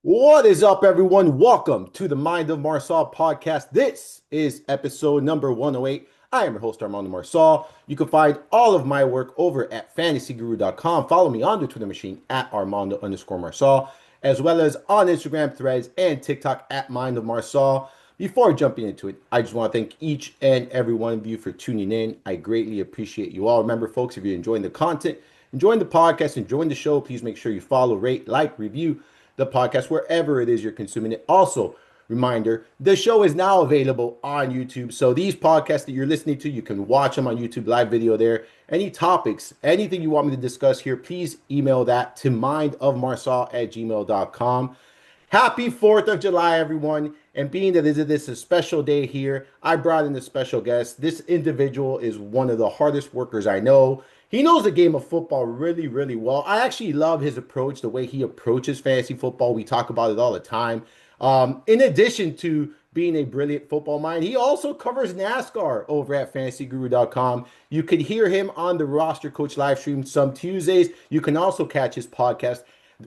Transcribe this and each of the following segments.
What is up, everyone? Welcome to the Mind of Marsal podcast. This is episode number 108. I am your host, Armando Marsal. You can find all of my work over at fantasyguru.com. Follow me on the Twitter machine at Armando_Marsal, as well as on Instagram, Threads, and TikTok at Mind of Marsal. Before jumping into it, I just want to thank each and every one of you for tuning in. I greatly appreciate you all. Remember, folks, if you're enjoying the content, enjoying the podcast, enjoying the show, please make sure you follow, rate, like, review the podcast wherever it is you're consuming it. Also, reminder, the show is now available on YouTube. So these podcasts that you're listening to, you can watch them on YouTube live video there. Any topics, anything you want me to discuss here, please email that to mindofmarsal@gmail.com. Happy 4th of July, everyone. And being that this is a special day here, I brought in a special guest. This individual is one of the hardest workers I know. He knows the game of football really, really well. I actually love his approach, the way he approaches fantasy football. We talk about it all the time. In addition to being a brilliant football mind, he also covers NASCAR over at fantasyguru.com. You can hear him on the Roster Coach live stream some Tuesdays. You can also catch his podcast,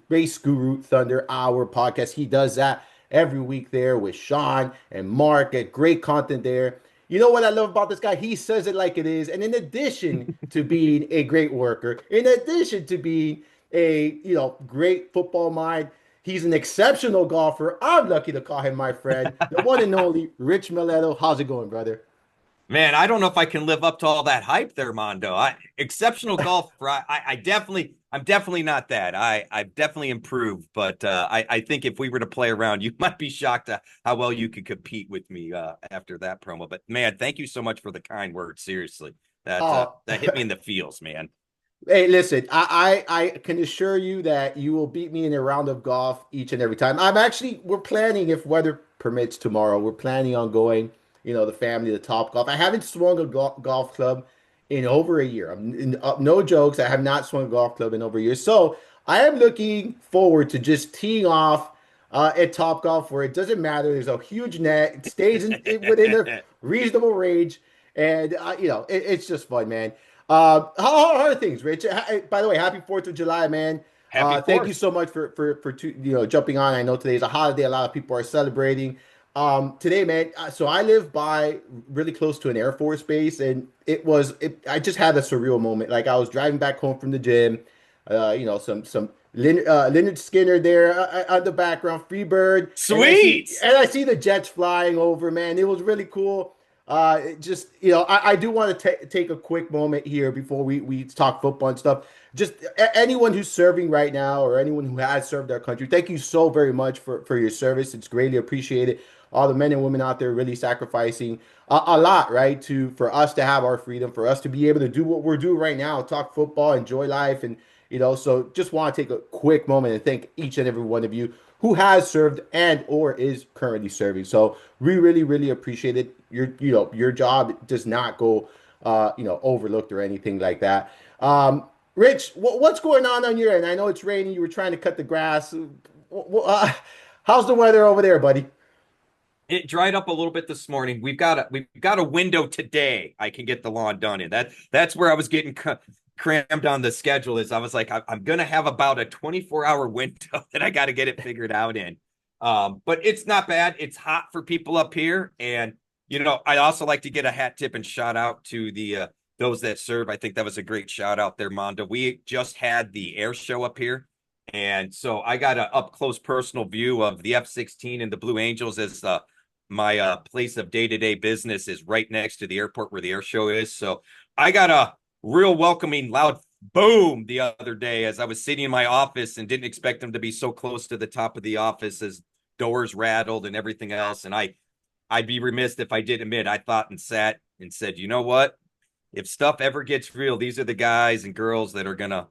Race Guru Thunder Hour podcast. He does that every week there with Sean and Mark. Get great content there. You know what I love about this guy? He says it like it is. And in addition to being a great worker, in addition to being a great football mind, he's an exceptional golfer. I'm lucky to call him my friend, the one and only Rich Maletto. How's it going, brother? Man, I don't know if I can live up to all that hype there, Mondo. Exceptional golfer. I'm definitely not that. I've definitely improved, but I think if we were to play around, you might be shocked at how well you could compete with me after that promo. But man, thank you so much for the kind words. Seriously, Oh, that hit me in the feels, man. hey, listen, I can assure you that you will beat me in a round of golf each and every time. We're planning, if weather permits tomorrow, we're planning on going, the family to Top Golf. I haven't swung a golf club in over a year. No jokes, I have not swung a golf club in over a year. So I am looking forward to just teeing off at Top Golf where it doesn't matter. There's a huge net, it stays within a reasonable range. And, it's just fun, man. How are things, Rich? By the way, happy 4th of July, man. Happy Thank you Fourth. so much for jumping on. I know today is a holiday. A lot of people are celebrating. Today, man. So I live by really close to an Air Force base, and I just had a surreal moment. Like I was driving back home from the gym. Some Leonard Skinner there on the background, Freebird, and Sweet. I see the jets flying over. Man, it was really cool. Just I do want to take a quick moment here before we talk football and stuff. Just anyone who's serving right now or anyone who has served our country, thank you so very much for your service. It's greatly appreciated. All the men and women out there really sacrificing a lot, right? For us to have our freedom, for us to be able to do what we're doing right now, talk football, enjoy life, and so just want to take a quick moment and thank each and every one of you who has served and or is currently serving. So we really, really appreciate it. Your job does not go, overlooked or anything like that. Rich, what's going on your end? I know it's raining. You were trying to cut the grass. How's the weather over there, buddy? It dried up a little bit this morning. We've got a window today. I can get the lawn done in. That's where I was getting crammed on the schedule. Is I was like, I'm gonna have about a 24-hour window that I got to get it figured out in. But it's not bad. It's hot for people up here, and I also like to get a hat tip and shout out to the those that serve. I think that was a great shout out there, Mondo. We just had the air show up here. And so I got an up close personal view of the F-16 and the Blue Angels as my place of day-to-day business is right next to the airport where the air show is. So I got a real welcoming loud boom the other day as I was sitting in my office and didn't expect them to be so close to the top of the office as doors rattled and everything else. And I'd be remiss if I didn't admit I thought and sat and said, you know what? If stuff ever gets real, these are the guys and girls that are gonna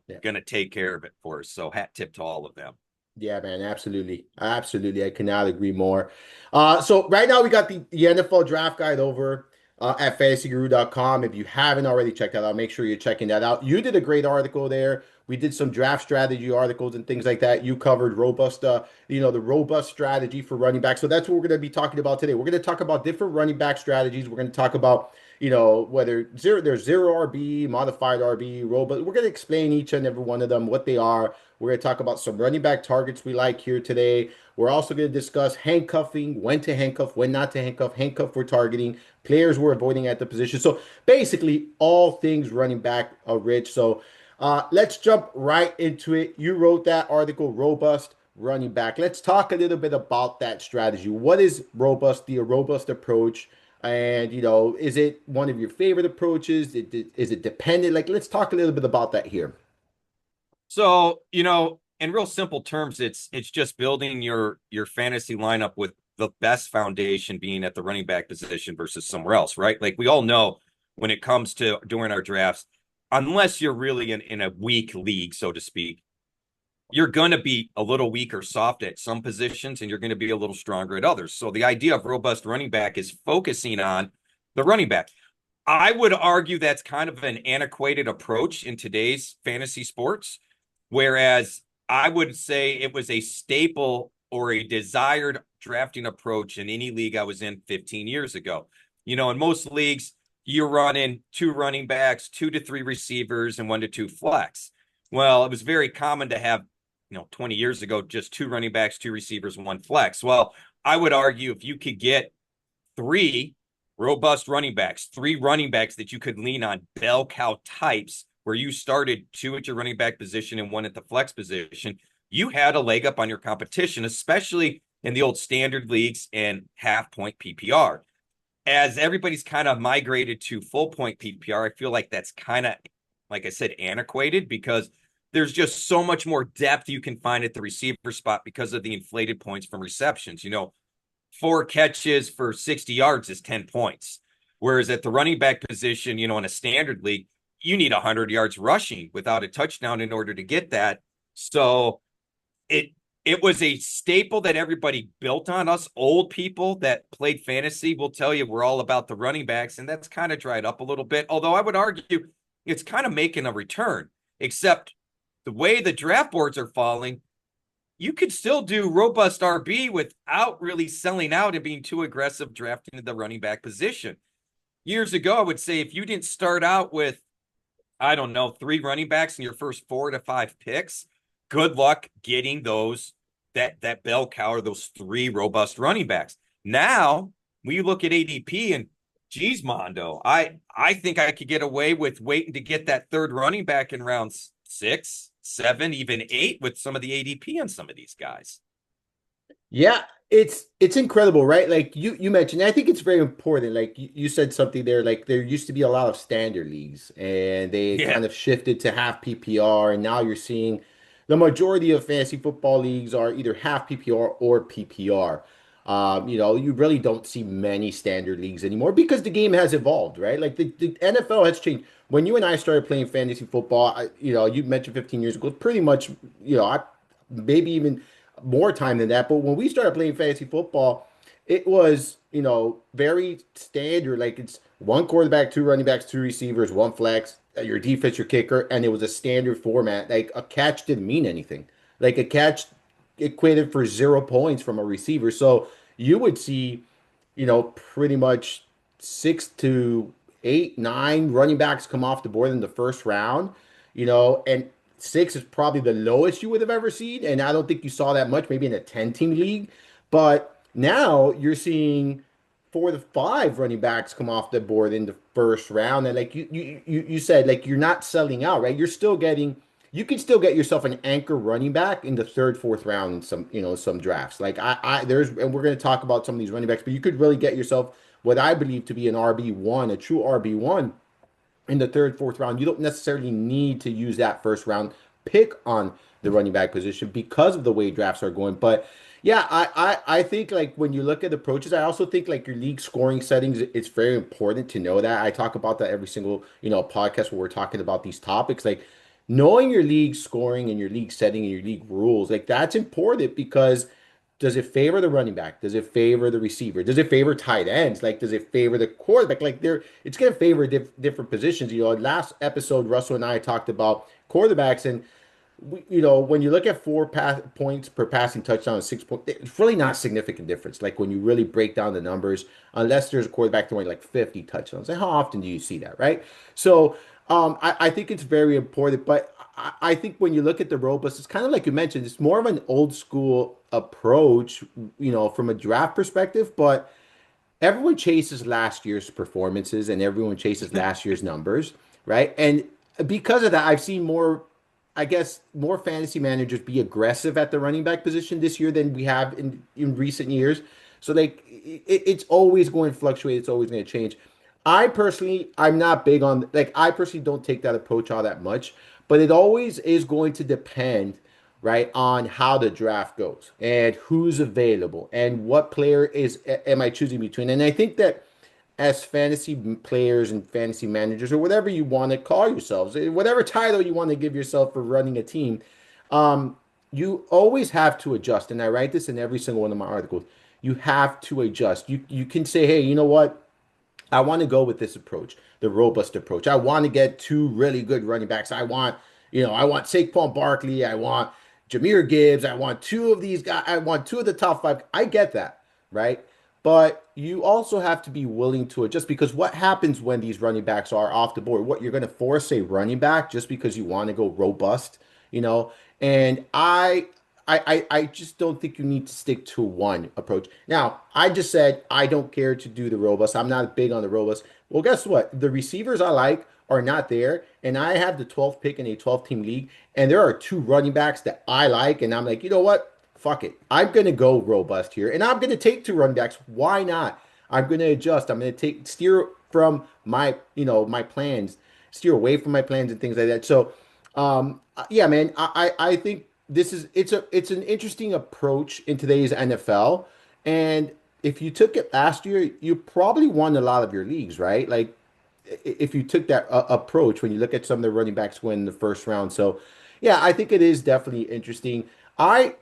take care of it for us. So hat tip to all of them. Yeah, man, absolutely. Absolutely. I cannot agree more. So right now we got the NFL draft guide over at fantasyguru.com. If you haven't already checked that out, make sure you're checking that out. You did a great article there. We did some draft strategy articles and things like that. You covered the robust strategy for running back. So that's what we're going to be talking about today. We're going to talk about different running back strategies. We're going to talk about whether there's zero RB, modified RB, robust. We're going to explain each and every one of them, what they are, We're going to talk about some running back targets we like here today. We're also going to discuss handcuffing, when to handcuff, when not to handcuff, handcuff we're targeting, players we're avoiding at the position. So basically, all things running back, Rich. So let's jump right into it. You wrote that article, Robust Running Back. Let's talk a little bit about that strategy. What is robust, the robust approach? And, is it one of your favorite approaches? Is it dependent? Like, let's talk a little bit about that here. So, in real simple terms, it's just building your fantasy lineup with the best foundation being at the running back position versus somewhere else, right? Like we all know when it comes to during our drafts, unless you're really in a weak league, so to speak, you're going to be a little weak or soft at some positions and you're going to be a little stronger at others. So the idea of robust running back is focusing on the running back. I would argue that's kind of an antiquated approach in today's fantasy sports, whereas I would say it was a staple or a desired drafting approach in any league I was in 15 years ago. In most leagues, you're running two running backs, 2 to 3 receivers, and 1 to 2 flex. Well, it was very common to have 20 years ago, just 2 running backs, 2 receivers, 1 flex. Well, I would argue if you could get 3 robust running backs, 3 running backs that you could lean on, bell cow types, where you started 2 at your running back position and 1 at the flex position, you had a leg up on your competition, especially in the old standard leagues and half point PPR. As everybody's kind of migrated to full point PPR, I feel like that's kind of, like I said, antiquated because there's just so much more depth you can find at the receiver spot because of the inflated points from receptions. 4 catches for 60 yards is 10 points. Whereas at the running back position, in a standard league, you need 100 yards rushing without a touchdown in order to get that. So it was a staple that everybody built on. Us old people that played fantasy will tell you we're all about the running backs, and that's kind of dried up a little bit. Although I would argue it's kind of making a return, except the way the draft boards are falling, you could still do robust RB without really selling out and being too aggressive drafting the running back position. Years ago, I would say if you didn't start out with, I don't know, 3 running backs in your first 4 to 5 picks, good luck getting that bell cow or those 3 robust running backs. Now we look at ADP and geez, Mondo, I think I could get away with waiting to get that 3rd running back in rounds 6, 7, even 8 with some of the ADP on some of these guys. Yeah, it's incredible, right? Like you mentioned, I think it's very important. Like you said something there, like there used to be a lot of standard leagues and they Yeah. kind of shifted to half PPR, and now you're seeing the majority of fantasy football leagues are either half PPR or PPR. You really don't see many standard leagues anymore because the game has evolved, right? Like the NFL has changed. When you and I started playing fantasy football, you mentioned 15 years ago, pretty much, I maybe even more time than that. But when we started playing fantasy football, it was, very standard. Like it's 1 quarterback, 2 running backs, 2 receivers, 1 flex, your defense, your kicker, and it was a standard format. Like a catch didn't mean anything. Like a catch equated for 0 points from a receiver. So you would see, pretty much 6 to 8, 9 running backs come off the board in the first round, and 6 is probably the lowest you would have ever seen. And I don't think you saw that much, maybe in a 10-team league. But now you're seeing 4 to 5 running backs come off the board in the first round. And like you said, like you're not selling out, right? You can still get yourself an anchor running back in the third, fourth round in some drafts. Like and we're going to talk about some of these running backs, but you could really get yourself what I believe to be an RB1, a true RB1 in the third, fourth round. You don't necessarily need to use that first round pick on the running back position because of the way drafts are going. But yeah, I think like when you look at approaches, I also think like your league scoring settings, it's very important to know that. I talk about that every single, podcast where we're talking about these topics. Like knowing your league scoring and your league setting and your league rules, like that's important because does it favor the running back? Does it favor the receiver? Does it favor tight ends? Like, does it favor the quarterback? Like, it's going to favor different positions. Last episode, Russell and I talked about quarterbacks, and when you look at points per passing touchdown and 6 points, it's really not significant difference. Like when you really break down the numbers, unless there's a quarterback throwing like 50 touchdowns. And how often do you see that, right? So, I think it's very important, but I think when you look at the robust, it's kind of like you mentioned, it's more of an old school approach, from a draft perspective, but everyone chases last year's performances and everyone chases last year's numbers, right? And because of that, I've seen more, I guess, more fantasy managers be aggressive at the running back position this year than we have in recent years. So like it's always going to fluctuate. It's always going to change. I'm not big on like I personally don't take that approach all that much, but it always is going to depend, right, on how the draft goes and who's available and what player am I choosing between. And I think that as fantasy players and fantasy managers or whatever you want to call yourselves, whatever title you want to give yourself for running a team, um, you always have to adjust. And I write this in every single one of my articles. You have to adjust. You can say, hey, you know what? I want to go with this approach, the robust approach. I want to get two really good running backs. I want Saquon Barkley. I want Jahmyr Gibbs. I want two of these guys. I want two of the top five. I get that, right? But you also have to be willing to adjust because what happens when these running backs are off the board? What you're going to force a running back just because you want to go robust, you know? And I just don't think you need to stick to one approach. Now, I just said I don't care to do the robust. I'm not big on the robust. Well, guess what? The receivers I like are not there, and I have the 12th pick in a 12-team league, and there are two running backs that I like, and I'm like, you know what? Fuck it. I'm gonna go robust here, and I'm gonna take two running backs. Why not? I'm gonna adjust. I'm gonna steer from my plans, steer away from my plans and things like that. So, yeah, man, I think it's an interesting approach in today's NFL. And if you took it last year, you probably won a lot of your leagues, right? Like if you took that approach when you look at some of the running backs win the first round. So yeah, I think it is definitely interesting. I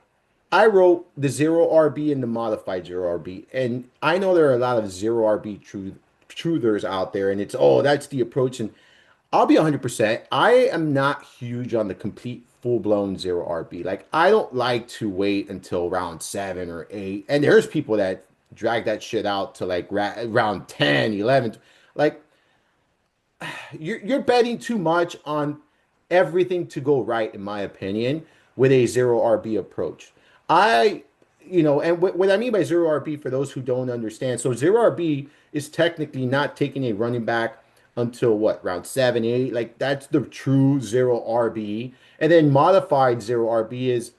I wrote the zero RB and the modified zero RB, and I know there are a lot of zero RB truthers out there, and it's that's the approach. And I'll be 100%. I am not huge on the complete full-blown zero RB. Like I don't like to wait until round 7 or 8. And there's people that drag that shit out to like round 10, 11. Like you're betting too much on everything to go right, in my opinion, with a zero RB approach. I, and what I mean by zero RB for those who don't understand, so zero RB is technically not taking a running back until what, round 7, 8? Like that's the true zero RB. And then modified zero RB is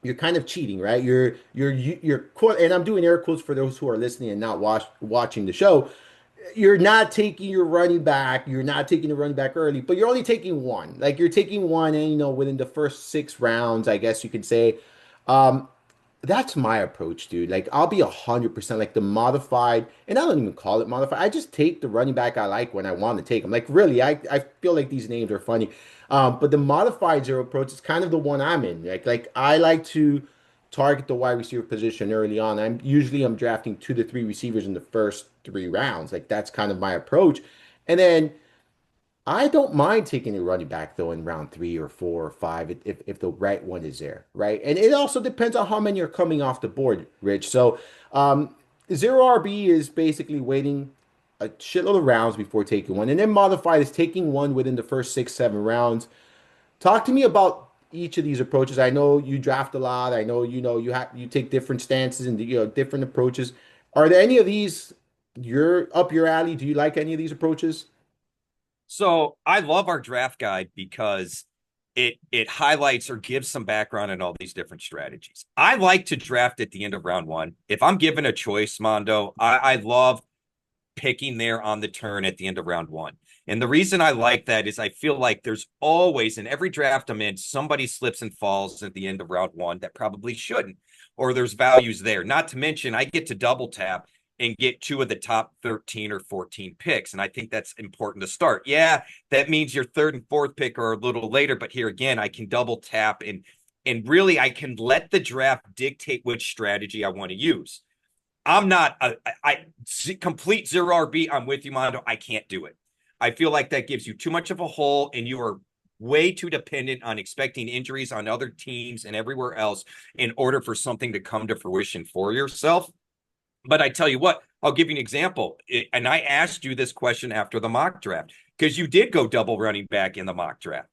you're kind of cheating, right? You're quote, and I'm doing air quotes for those who are listening and not watching the show. You're not taking your running back. You're not taking the running back early, but you're only taking one. Like you're taking one, and within the first 6 rounds, I guess you could say. Um, that's my approach, dude. Like I'll be 100% like the modified, and I don't even call it modified. I just take the running back I like when I want to take them. Like really, I feel like these names are funny. But the modified zero approach is kind of the one I'm in. Like I like to target the wide receiver position early on. I'm drafting 2 to 3 receivers in the first 3 rounds. Like that's kind of my approach. And then I don't mind taking a running back though in round 3 or 4 or 5 if the right one is there, right? And it also depends on how many are coming off the board, Rich. So zero RB is basically waiting a shitload of rounds before taking one, and then modified is taking one within the first 6, 7 rounds. Talk to me about each of these approaches. I know you draft a lot. I know you take different stances and different approaches. Are there any of these you're up your alley? Do you like any of these approaches? So I love our draft guide because it highlights or gives some background on all these different strategies. I like to draft at the end of round one. If I'm given a choice, Mondo, I love picking there on the turn at the end of round one. And the reason I like that is I feel like there's always in every draft I'm in, somebody slips and falls at the end of round one that probably shouldn't, or there's values there. Not to mention, I get to double tap and get two of the top 13 or 14 picks. And I think that's important to start. Yeah, that means your third and fourth pick are a little later, but here again, I can double tap and really I can let the draft dictate which strategy I want to use. I'm not complete zero RB. I'm with you, Mondo. I can't do it. I feel like that gives you too much of a hole, and you are way too dependent on expecting injuries on other teams and everywhere else in order for something to come to fruition for yourself. But I tell you what, I'll give you an example. And I asked you this question after the mock draft because you did go double running back in the mock draft.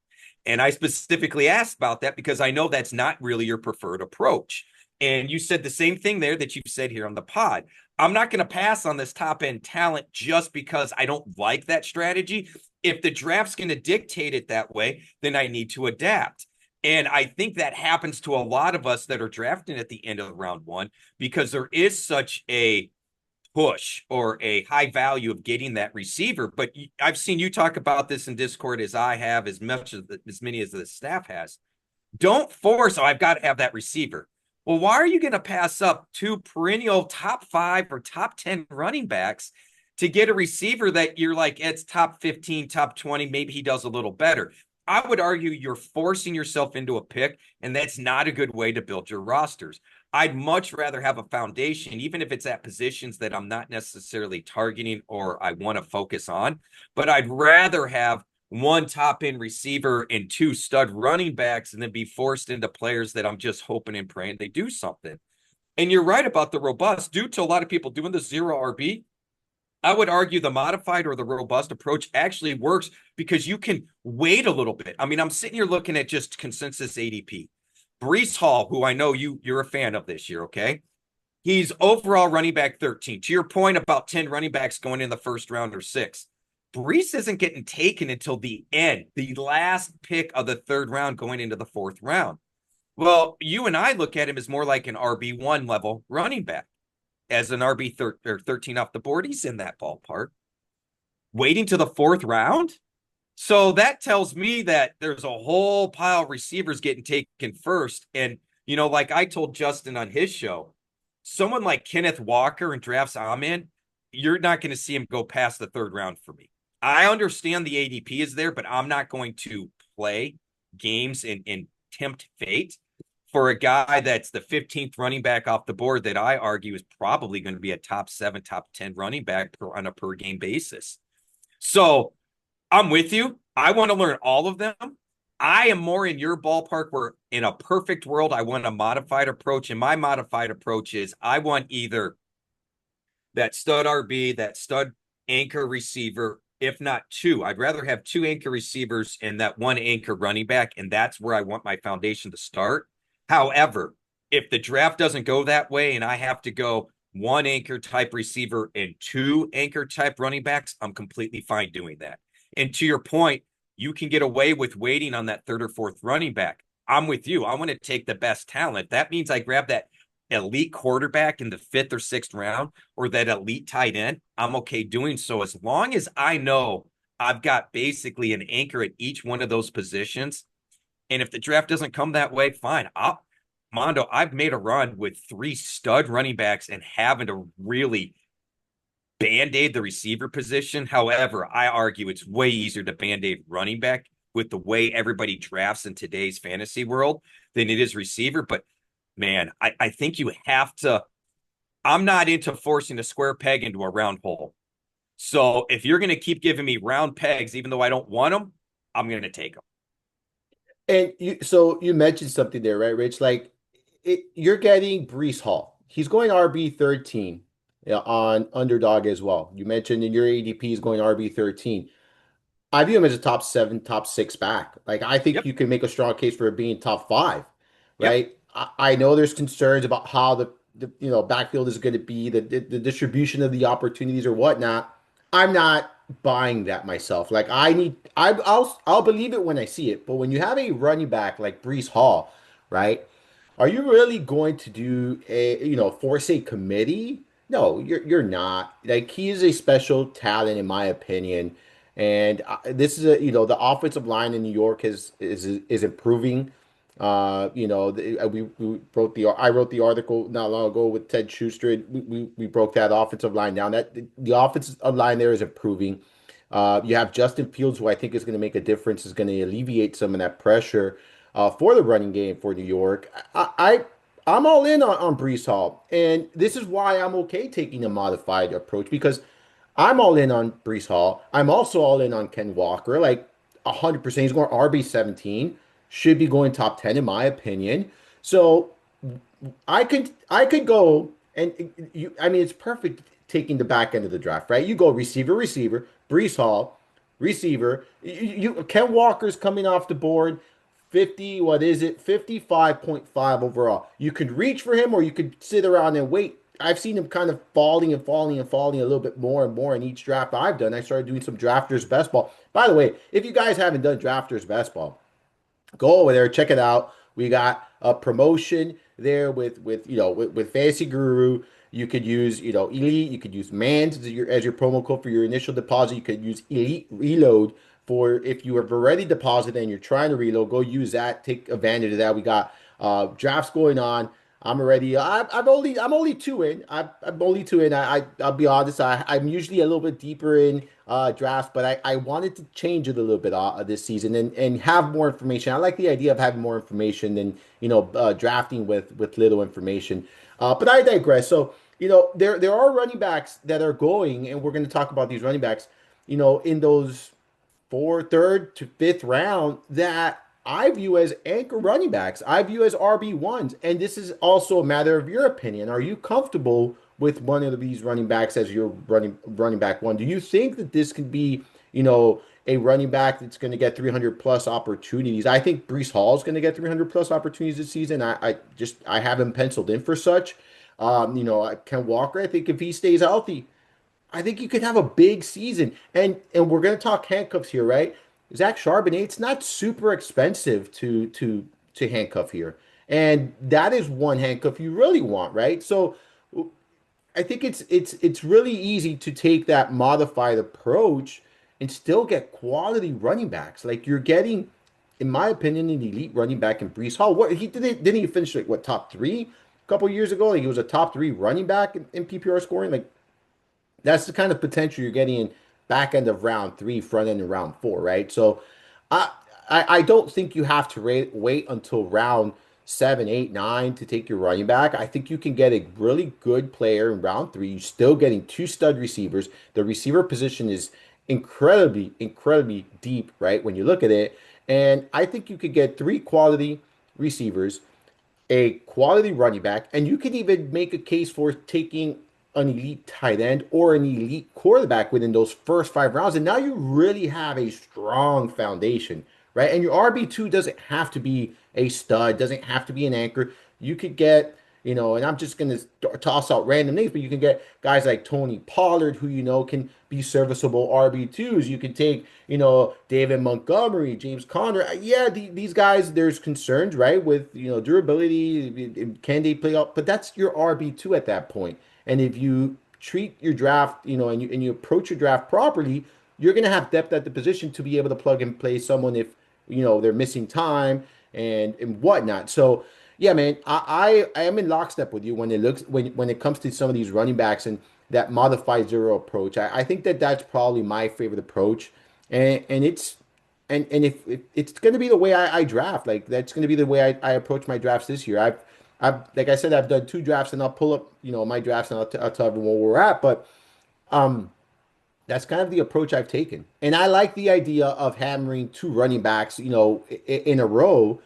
And I specifically asked about that because I know that's not really your preferred approach. And you said the same thing there that you've said here on the pod. I'm not going to pass on this top end talent just because I don't like that strategy. If the draft's going to dictate it that way, then I need to adapt. And I think that happens to a lot of us that are drafting at the end of round one because there is such a push or a high value of getting that receiver. But I've seen you talk about this in Discord as I have, as many as the staff has. Don't force, oh, I've got to have that receiver. Well, why are you going to pass up two perennial top 5 or top 10 running backs to get a receiver that you're like, it's top 15, top 20, maybe he does a little better? I would argue you're forcing yourself into a pick, and that's not a good way to build your rosters. I'd much rather have a foundation, even if it's at positions that I'm not necessarily targeting or I want to focus on, but I'd rather have one top end receiver and two stud running backs and then be forced into players that I'm just hoping and praying they do something. And you're right about the robust. Due to a lot of people doing the zero RB, I would argue the modified or the robust approach actually works because you can wait a little bit. I mean, I'm sitting here looking at just consensus ADP. Brees Hall, who I know you're a fan of this year, okay? He's overall running back 13. To your point about 10 running backs going in the first round or six, Brees isn't getting taken until the end, the last pick of the third round going into the fourth round. Well, you and I look at him as more like an RB1 level running back. As an RB 13 off the board, he's in that ballpark. Waiting to the fourth round? So that tells me that there's a whole pile of receivers getting taken first. And, like I told Justin on his show, someone like Kenneth Walker and drafts I'm in, you're not going to see him go past the third round for me. I understand the ADP is there, but I'm not going to play games and tempt fate for a guy that's the 15th running back off the board that I argue is probably going to be a top 7, top 10 running back on a per game basis. So I'm with you. I want to learn all of them. I am more in your ballpark where in a perfect world, I want a modified approach. And my modified approach is I want either that stud RB, that stud anchor receiver, if not two. I'd rather have two anchor receivers and that one anchor running back. And that's where I want my foundation to start. However, if the draft doesn't go that way and I have to go one anchor type receiver and two anchor type running backs, I'm completely fine doing that. And to your point, you can get away with waiting on that third or fourth running back. I'm with you. I want to take the best talent. That means I grab that elite quarterback in the 5th or 6th round or that elite tight end. I'm okay doing so as long as I know I've got basically an anchor at each one of those positions. And if the draft doesn't come that way, fine. Mondo, I've made a run with 3 stud running backs and having to really band-aid the receiver position. However, I argue it's way easier to band-aid running back with the way everybody drafts in today's fantasy world than it is receiver. But man, I think you have to. I'm not into forcing a square peg into a round hole. So if you're going to keep giving me round pegs, even though I don't want them, I'm going to take them. And so you mentioned something there, right, Rich? Like you're getting Brees Hall. He's going RB 13 on underdog as well. You mentioned in your ADP is going RB 13. I view him as a top 7, top 6 back. Like I think Yep. you can make a strong case for it being top 5, Yep. right? I know there's concerns about how the backfield is going to be, the distribution of the opportunities or whatnot. I'm not buying that myself. Like I'll believe it when I see it. But when you have a running back like Brees Hall, right? Are you really going to do force a committee? No, you're not. Like he is a special talent in my opinion. And this is the offensive line in New York is improving. We wrote I wrote the article not long ago with Ted Schuster. We broke that offensive line down. That the offensive line there is improving. You have Justin Fields, who I think is going to make a difference, is going to alleviate some of that pressure for the running game for New York. I'm all in on Brees Hall, and this is why I'm okay taking a modified approach because I'm all in on Brees Hall. I'm also all in on Ken Walker, like 100%. He's going RB 17, should be going top 10 in my opinion. So I could go and I mean it's perfect taking the back end of the draft, right? You go receiver, Brees Hall, receiver. Ken Walker's coming off the board. 50, what is it? 55.5 overall. You could reach for him or you could sit around and wait. I've seen him kind of falling and falling and falling a little bit more and more in each draft I've done. I started doing some drafters best ball. By the way, if you guys haven't done drafters best ball, go over there, check it out. We got a promotion there with Fantasy Guru. You could use Elite. You could use Mans as your promo code for your initial deposit. You could use Elite Reload for if you have already deposited and you're trying to reload. Go use that. Take advantage of that. We got drafts going on. I'm already. I'm only two in. I'm only two in. I'll be honest. I'm usually a little bit deeper in drafts, but I wanted to change it a little bit this season and have more information. I like the idea of having more information than drafting with little information. But I digress. So there are running backs that are going, and we're going to talk about these running backs. In those third to fifth round that I view as anchor running backs. I view as RB1s. And this is also a matter of your opinion. Are you comfortable with one of these running backs as your running back one? Do you think that this could be, a running back that's going to get 300 plus opportunities? I think Brees Hall is going to get 300 plus opportunities this season. I have him penciled in for such. Ken Walker, I think if he stays healthy, I think you could have a big season. And we're going to talk handcuffs here, right? Zach Charbonnet, it's not super expensive to handcuff here. And that is one handcuff you really want, right? So I think it's really easy to take that modified approach and still get quality running backs. Like you're getting, in my opinion, an elite running back in Brees Hall. What he didn't he finish like what top three a couple years ago? Like he was a top three running back in PPR scoring. Like that's the kind of potential you're getting in back end of round three, front end of round four, right? So I I don't think you have to wait until round seven, eight, nine to take your running back. I think you can get a really good player in round three. You're still getting two stud receivers. The receiver position is incredibly, incredibly deep, right? When you look at it. And I think you could get three quality receivers, a quality running back, and you could even make a case for taking an elite tight end or an elite quarterback within those first five rounds. And now you really have a strong foundation, right? And your RB2 doesn't have to be a stud, doesn't have to be an anchor. You could get, and I'm just going to toss out random names, but you can get guys like Tony Pollard, who can be serviceable RB2s. You can take, David Montgomery, James Conner. Yeah, these guys, there's concerns, right, with, durability. Can they play up? But that's your RB2 at that point. And if you treat your draft, and you approach your draft properly, you're going to have depth at the position to be able to plug and play someone if, they're missing time and whatnot. So, yeah, man, I am in lockstep with you when it comes to some of these running backs and that modified zero approach. I think that's probably my favorite approach, and if it's going to be the way I draft, like that's going to be the way I approach my drafts this year. I've like I said, I've done two drafts, and I'll pull up my drafts and I'll tell everyone where we're at, but um. That's kind of the approach I've taken. And I like the idea of hammering two running backs, in a row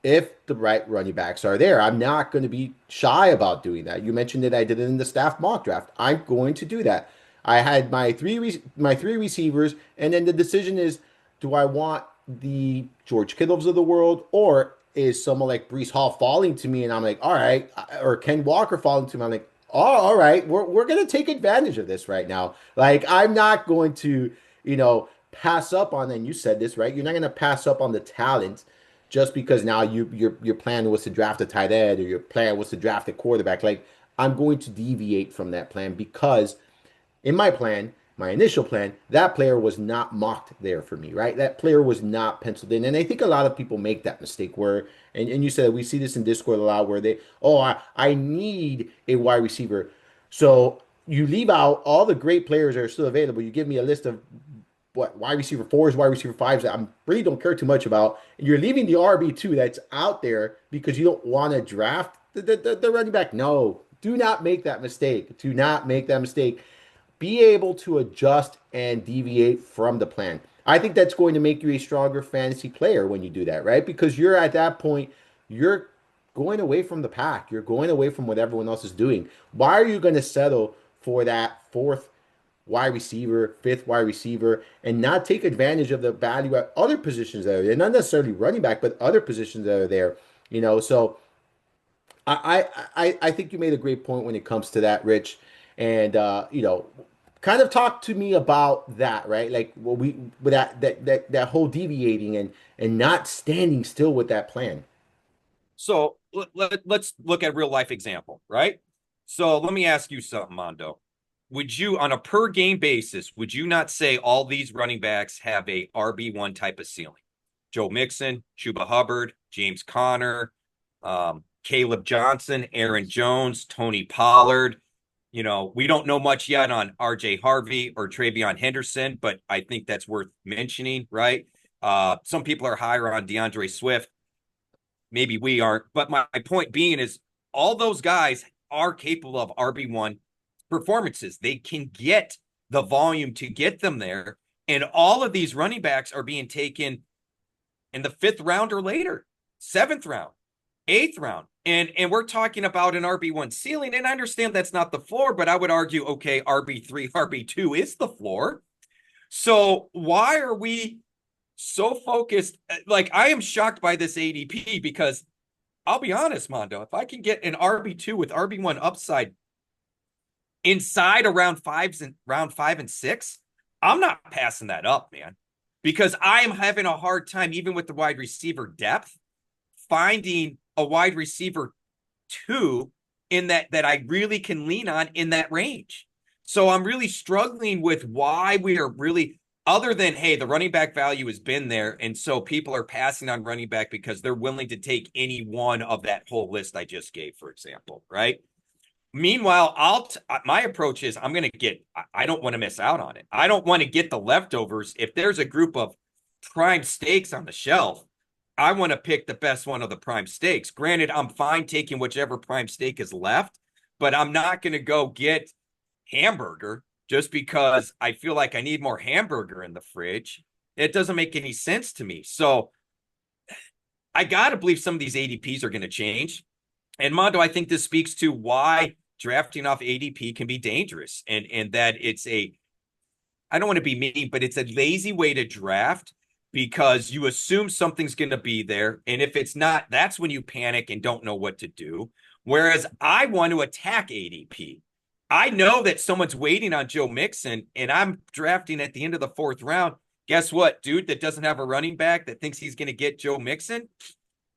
if the right running backs are there. I'm not going to be shy about doing that. You mentioned that I did it in the staff mock draft. I'm going to do that. I had my three receivers, and then the decision is, do I want the George Kittles of the world, or is someone like Brees Hall falling to me, and I'm like, all right, or Ken Walker falling to me, I'm like, oh, all right, we're gonna take advantage of this right now. Like I'm not going to, pass up on. And you said this right. You're not gonna pass up on the talent just because now your plan was to draft a tight end or your plan was to draft a quarterback. Like I'm going to deviate from that plan because in my plan, my initial plan, that player was not mocked there for me, right? That player was not penciled in. And I think a lot of people make that mistake where, and you said we see this in Discord a lot where I need a wide receiver. So you leave out all the great players that are still available. You give me a list of what wide receiver fours, wide receiver fives that I really don't care too much about. And you're leaving the RB2 that's out there because you don't want to draft the running back. No, do not make that mistake. Do not make that mistake. Be able to adjust and deviate from the plan. I think that's going to make you a stronger fantasy player when you do that, right? Because you're at that point, you're going away from the pack. You're going away from what everyone else is doing. Why are you going to settle for that fourth wide receiver, fifth wide receiver, and not take advantage of the value at other positions that are there, not necessarily running back, but other positions that are there. So I think you made a great point when it comes to that, Rich. And kind of talk to me about that, right? Like with that whole deviating and not standing still with that plan. So let's look at a real life example, right? So let me ask you something, Mondo. Would you, on a per game basis, would you not say all these running backs have a RB1 type of ceiling? Joe Mixon, Chuba Hubbard, James Conner, Caleb Johnson, Aaron Jones, Tony Pollard. We don't know much yet on RJ Harvey or Travion Henderson, but I think that's worth mentioning, right? Some people are higher on DeAndre Swift. Maybe we aren't. But my point being is all those guys are capable of RB1 performances. They can get the volume to get them there. And all of these running backs are being taken in the fifth round or later, seventh round, eighth round. And we're talking about an RB1 ceiling. And I understand that's not the floor, but I would argue, okay, RB3, RB2 is the floor. So why are we so focused? Like, I am shocked by this ADP because I'll be honest, Mondo, if I can get an RB2 with RB1 upside inside around round 5 and 6, I'm not passing that up, man, because I am having a hard time, even with the wide receiver depth, finding a wide receiver 2 in that I really can lean on in that range. So I'm really struggling with why we are really, other than, hey, the running back value has been there. And so people are passing on running back because they're willing to take any one of that whole list I just gave, for example, right? Meanwhile, my approach is I don't want to miss out on it. I don't want to get the leftovers. If there's a group of prime steaks on the shelf, I want to pick the best one of the prime steaks. Granted, I'm fine taking whichever prime steak is left, but I'm not going to go get hamburger just because I feel like I need more hamburger in the fridge. It doesn't make any sense to me. So I got to believe some of these ADPs are going to change. And Mondo, I think this speaks to why drafting off ADP can be dangerous, and that it's I don't want to be mean, but it's a lazy way to draft because you assume something's going to be there. And if it's not, that's when you panic and don't know what to do. Whereas I want to attack ADP. I know that someone's waiting on Joe Mixon, and I'm drafting at the end of the fourth round. Guess what, dude, that doesn't have a running back that thinks he's going to get Joe Mixon?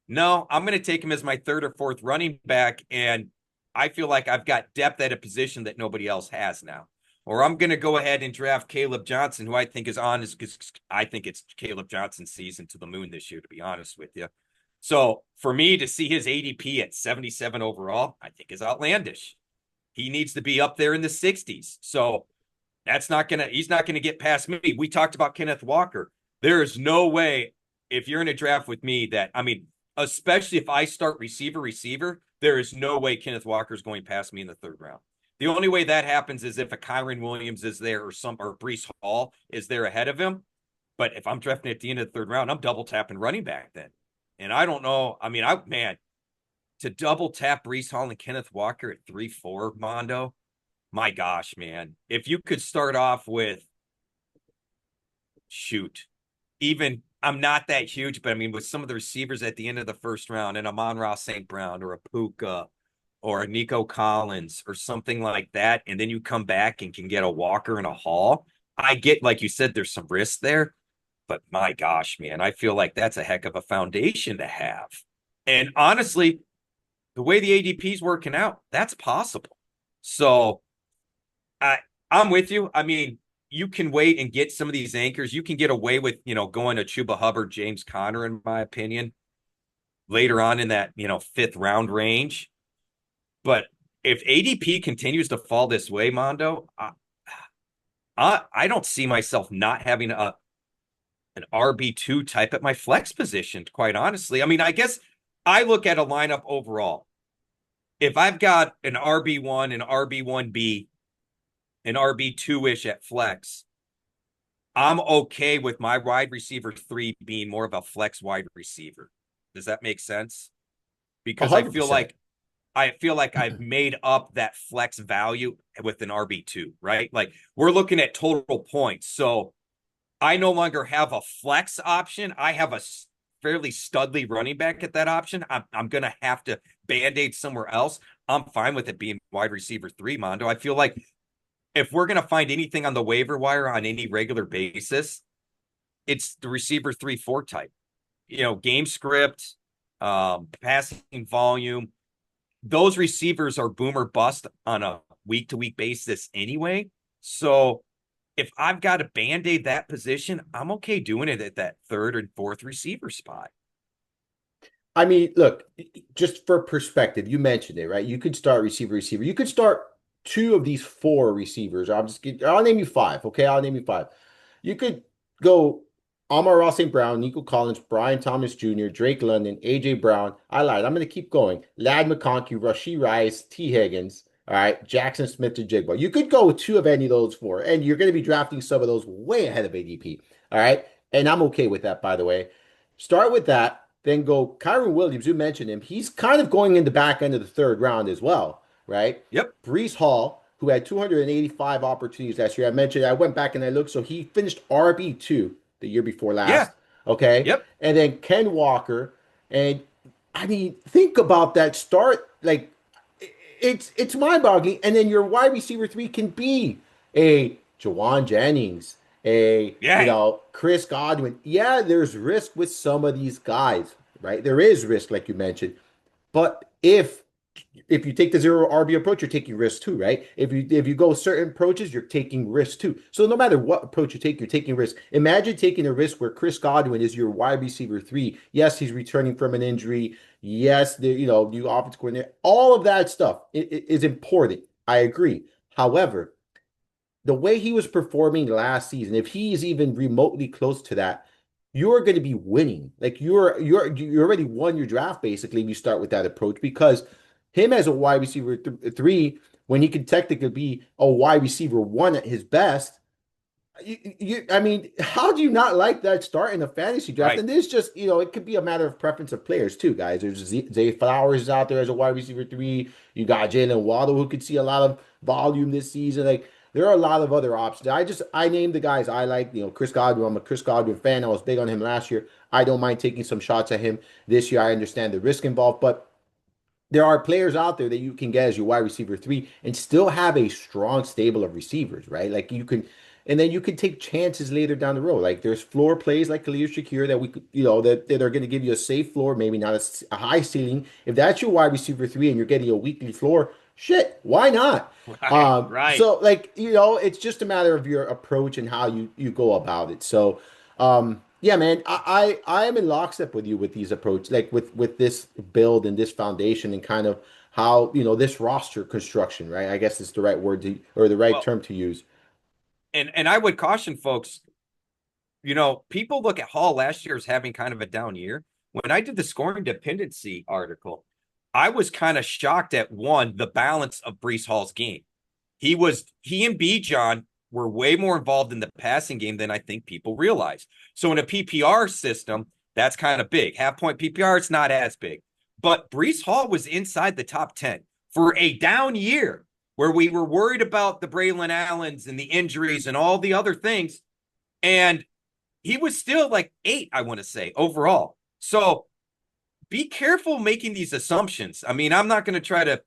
No, I'm going to take him as my third or fourth running back. And I feel like I've got depth at a position that nobody else has now. Or I'm going to go ahead and draft Caleb Johnson, who I think is on because I think it's Caleb Johnson's season to the moon this year, to be honest with you. So for me to see his ADP at 77 overall, I think is outlandish. He needs to be up there in the 60s. So he's not going to get past me. We talked about Kenneth Walker. There is no way, if you're in a draft with me, especially if I start receiver, there is no way Kenneth Walker is going past me in the third round. The only way that happens is if a Kyron Williams is there or Breece Hall is there ahead of him. But if I'm drafting at the end of the third round, I'm double tapping running back then. And I don't know. I mean, to double tap Breece Hall and Kenneth Walker at 3-4, Mondo, my gosh, man. If you could start off with, even I'm not that huge, but I mean, with some of the receivers at the end of the first round, and Amon-Ra St. Brown or a Puka or a Nico Collins or something like that, and then you come back and can get a Walker and a Hall, I get, like you said, there's some risk there, but my gosh, man, I feel like that's a heck of a foundation to have. And honestly, the way the ADP is working out, that's possible. So I'm with you. I mean, you can wait and get some of these anchors. You can get away with, going to Chuba Hubbard, James Conner, in my opinion, later on in that, fifth round range. But if ADP continues to fall this way, Mondo, I don't see myself not having an RB2 type at my flex position, quite honestly. I mean, I guess I look at a lineup overall. If I've got an RB1, an RB1B, an RB2-ish at flex, I'm okay with my wide receiver 3 being more of a flex wide receiver. Does that make sense? Because I feel 100%. like I feel like I've made up that flex value with an RB2, right? Like we're looking at total points. So I no longer have a flex option. I have a fairly studly running back at that option. I'm going to have to band-aid somewhere else. I'm fine with it being wide receiver 3, Mondo. I feel like if we're going to find anything on the waiver wire on any regular basis, it's the receiver 3-4 type. Game script, passing volume. Those receivers are boomer bust on a week-to-week basis anyway. So if I've got to band-aid that position, I'm okay doing it at that third and fourth receiver spot. I mean, look, just for perspective, you mentioned it, right? You could start receiver. You could start two of these four receivers. I'll name you five. Okay, I'll name you five. You could go Amar St. Brown, Nico Collins, Brian Thomas Jr., Drake London, AJ Brown. I lied. I'm going to keep going. Lad McConkey, Rashee Rice, T. Higgins. All right, Jackson Smith to Jigba. You could go with two of any of those four, and you're going to be drafting some of those way ahead of ADP. All right, and I'm okay with that, by the way. Start with that, then go Kyron Williams. You mentioned him. He's kind of going in the back end of the third round as well, right? Yep. Brees Hall, who had 285 opportunities last year. I mentioned, I went back and I looked. So he finished RB2 the year before Yeah. last. Okay. Yep. And then Ken Walker. And I mean, think about that start. Like, it's mind-boggling. And then your wide receiver 3 can be a Jawan Jennings, a Yeah. Chris Godwin. Yeah, there's risk with some of these guys, right? There is risk, like you mentioned. But if you take the zero RB approach, you're taking risks too, right? If you go certain approaches, you're taking risks too. So no matter what approach you take, you're taking risks. Imagine taking a risk where Chris Godwin is your wide receiver 3. Yes, he's returning from an injury. Yes, the new offense coordinator. All of that stuff is important. I agree. However, the way he was performing last season, if he's even remotely close to that, you're going to be winning. Like you already won your draft basically if you start with that approach because him as a wide receiver 3 when he could technically be a wide receiver 1 at his best. I mean, how do you not like that start in a fantasy draft? Right. And there's just, it could be a matter of preference of players too, guys. There's Zay Flowers out there as a wide receiver 3. You got Jalen Waddle who could see a lot of volume this season. Like there are a lot of other options. I named the guys I like. Chris Godwin. I'm a Chris Godwin fan. I was big on him last year. I don't mind taking some shots at him this year. I understand the risk involved, but there are players out there that you can get as your wide receiver 3 and still have a strong stable of receivers, right? Like you can, and then you can take chances later down the road. Like there's floor plays like Khalil Shakir that we could, that are going to give you a safe floor, maybe not a high ceiling. If that's your wide receiver 3 and you're getting a weekly floor, shit, why not? Right. Right. So like, it's just a matter of your approach and how you go about it. So, yeah, man, I am in lockstep with you with these approach, like with this build and this foundation and kind of how this roster construction, right? I guess it's the right word to or the right Well, term to use. and I would caution folks, people look at Hall last year as having kind of a down year. When I did the scoring dependency article, I was kind of shocked at the balance of Brees Hall's game. He and Bijan were way more involved in the passing game than I think people realize. So in a PPR system, that's kind of big. Half point PPR, it's not as big. But Brees Hall was inside the top 10 for a down year where we were worried about the Braylon Allens and the injuries and all the other things. And he was still like 8, I want to say, overall. So be careful making these assumptions. I mean, I'm not going to try to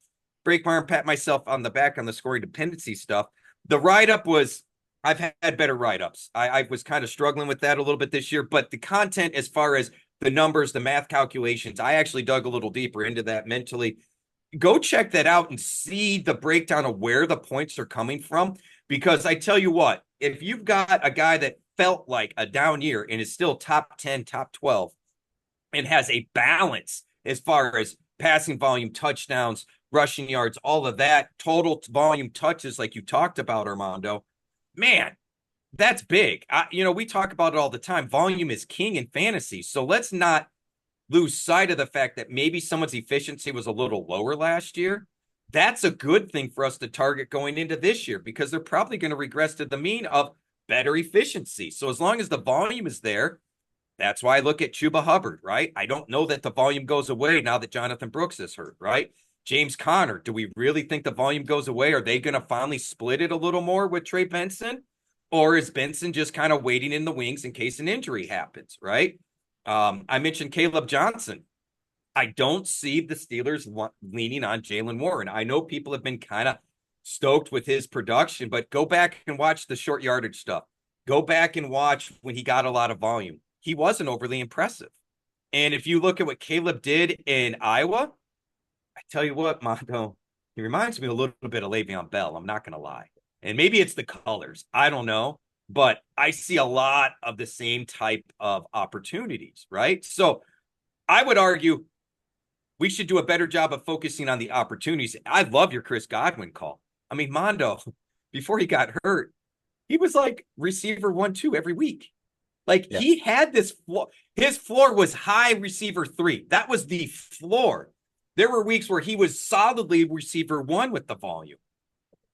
break my arm, pat myself on the back on the scoring dependency stuff. The write-up was, I've had better write-ups. I was kind of struggling with that a little bit this year, but the content as far as the numbers, the math calculations, I actually dug a little deeper into that mentally. Go check that out and see the breakdown of where the points are coming from. Because I tell you what, if you've got a guy that felt like a down year and is still top 10, top 12, and has a balance as far as passing volume, touchdowns, rushing yards, all of that, total volume touches like you talked about, Armando, man, that's big. We talk about it all the time. Volume is king in fantasy. So let's not lose sight of the fact that maybe someone's efficiency was a little lower last year. That's a good thing for us to target going into this year because they're probably going to regress to the mean of better efficiency. So as long as the volume is there, that's why I look at Chuba Hubbard, right? I don't know that the volume goes away now that Jonathan Brooks is hurt, right? James Conner, do we really think the volume goes away? Are they going to finally split it a little more with Trey Benson? Or is Benson just kind of waiting in the wings in case an injury happens, right? I mentioned Caleb Johnson. I don't see the Steelers leaning on Jaylen Warren. I know people have been kind of stoked with his production, but go back and watch the short yardage stuff. Go back and watch when he got a lot of volume. He wasn't overly impressive. And if you look at what Caleb did in Iowa, I tell you what, Mondo, he reminds me a little bit of Le'Veon Bell. I'm not going to lie. And maybe it's the colors. I don't know. But I see a lot of the same type of opportunities, right? So I would argue we should do a better job of focusing on the opportunities. I love your Chris Godwin call. I mean, Mondo, before he got hurt, he was like receiver 1, 2 every week. Like Yeah. he had this floor. His floor was high receiver 3. That was the floor. There were weeks where he was solidly receiver 1 with the volume.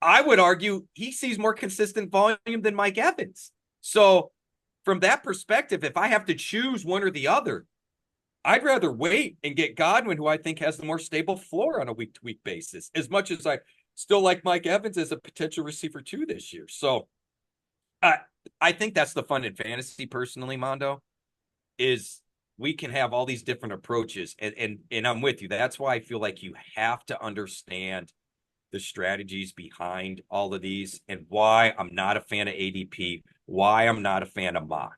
I would argue he sees more consistent volume than Mike Evans. So from that perspective, if I have to choose one or the other, I'd rather wait and get Godwin, who I think has the more stable floor on a week-to-week basis, as much as I still like Mike Evans as a potential receiver 2 this year. So I think that's the fun in fantasy personally, Mondo, is we can have all these different approaches. And I'm with you. That's why I feel like you have to understand the strategies behind all of these and why I'm not a fan of ADP, why I'm not a fan of mock.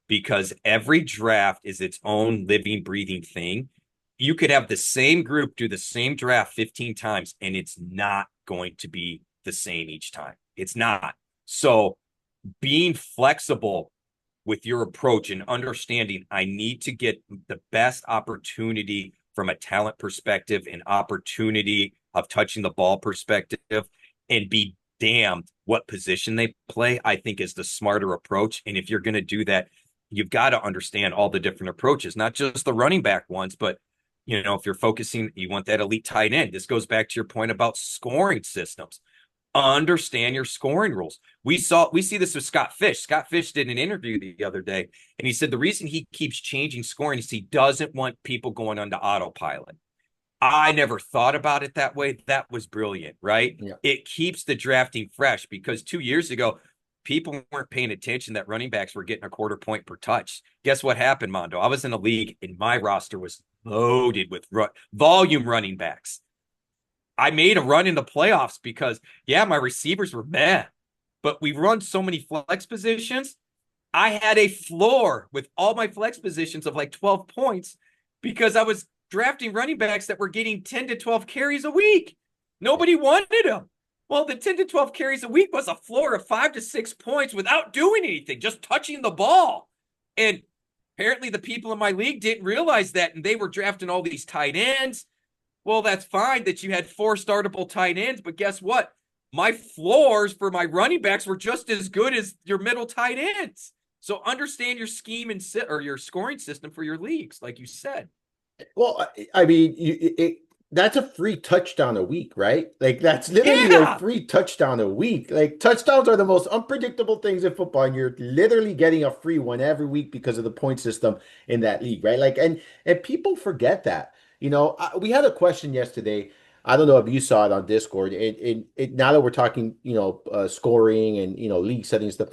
Because every draft is its own living, breathing thing. You could have the same group do the same draft 15 times, and it's not going to be the same each time. It's not. So being flexible with your approach and understanding I need to get the best opportunity from a talent perspective and opportunity of touching the ball perspective and be damned what position they play, I think is the smarter approach. And if you're going to do that, you've got to understand all the different approaches, not just the running back ones, but if you're focusing, you want that elite tight end. This goes back to your point about scoring systems. Understand your scoring rules. We see this with Scott Fish. Scott Fish did an interview the other day, and he said the reason he keeps changing scoring is he doesn't want people going onto autopilot. I never thought about it that way. That was brilliant, right? Yeah. It keeps the drafting fresh because 2 years ago, people weren't paying attention that running backs were getting a quarter point per touch. Guess what happened, Mondo? I was in a league and my roster was loaded with volume running backs. I made a run in the playoffs because, yeah, my receivers were meh, but we run so many flex positions. I had a floor with all my flex positions of like 12 points because I was drafting running backs that were getting 10 to 12 carries a week. Nobody wanted them. Well, the 10 to 12 carries a week was a floor of 5 to 6 points without doing anything, just touching the ball. And apparently the people in my league didn't realize that, and they were drafting all these tight ends. Well, that's fine that you had 4 startable tight ends, but guess what? My floors for my running backs were just as good as your middle tight ends. So understand your scheme or your scoring system for your leagues, like you said. Well, I mean, that's a free touchdown a week, right? Like that's literally a Yeah. free touchdown a week. Like touchdowns are the most unpredictable things in football, and you're literally getting a free one every week because of the point system in that league, right? Like, and people forget that. We had a question yesterday. I don't know if you saw it on Discord. Now that we're talking, scoring and league setting stuff,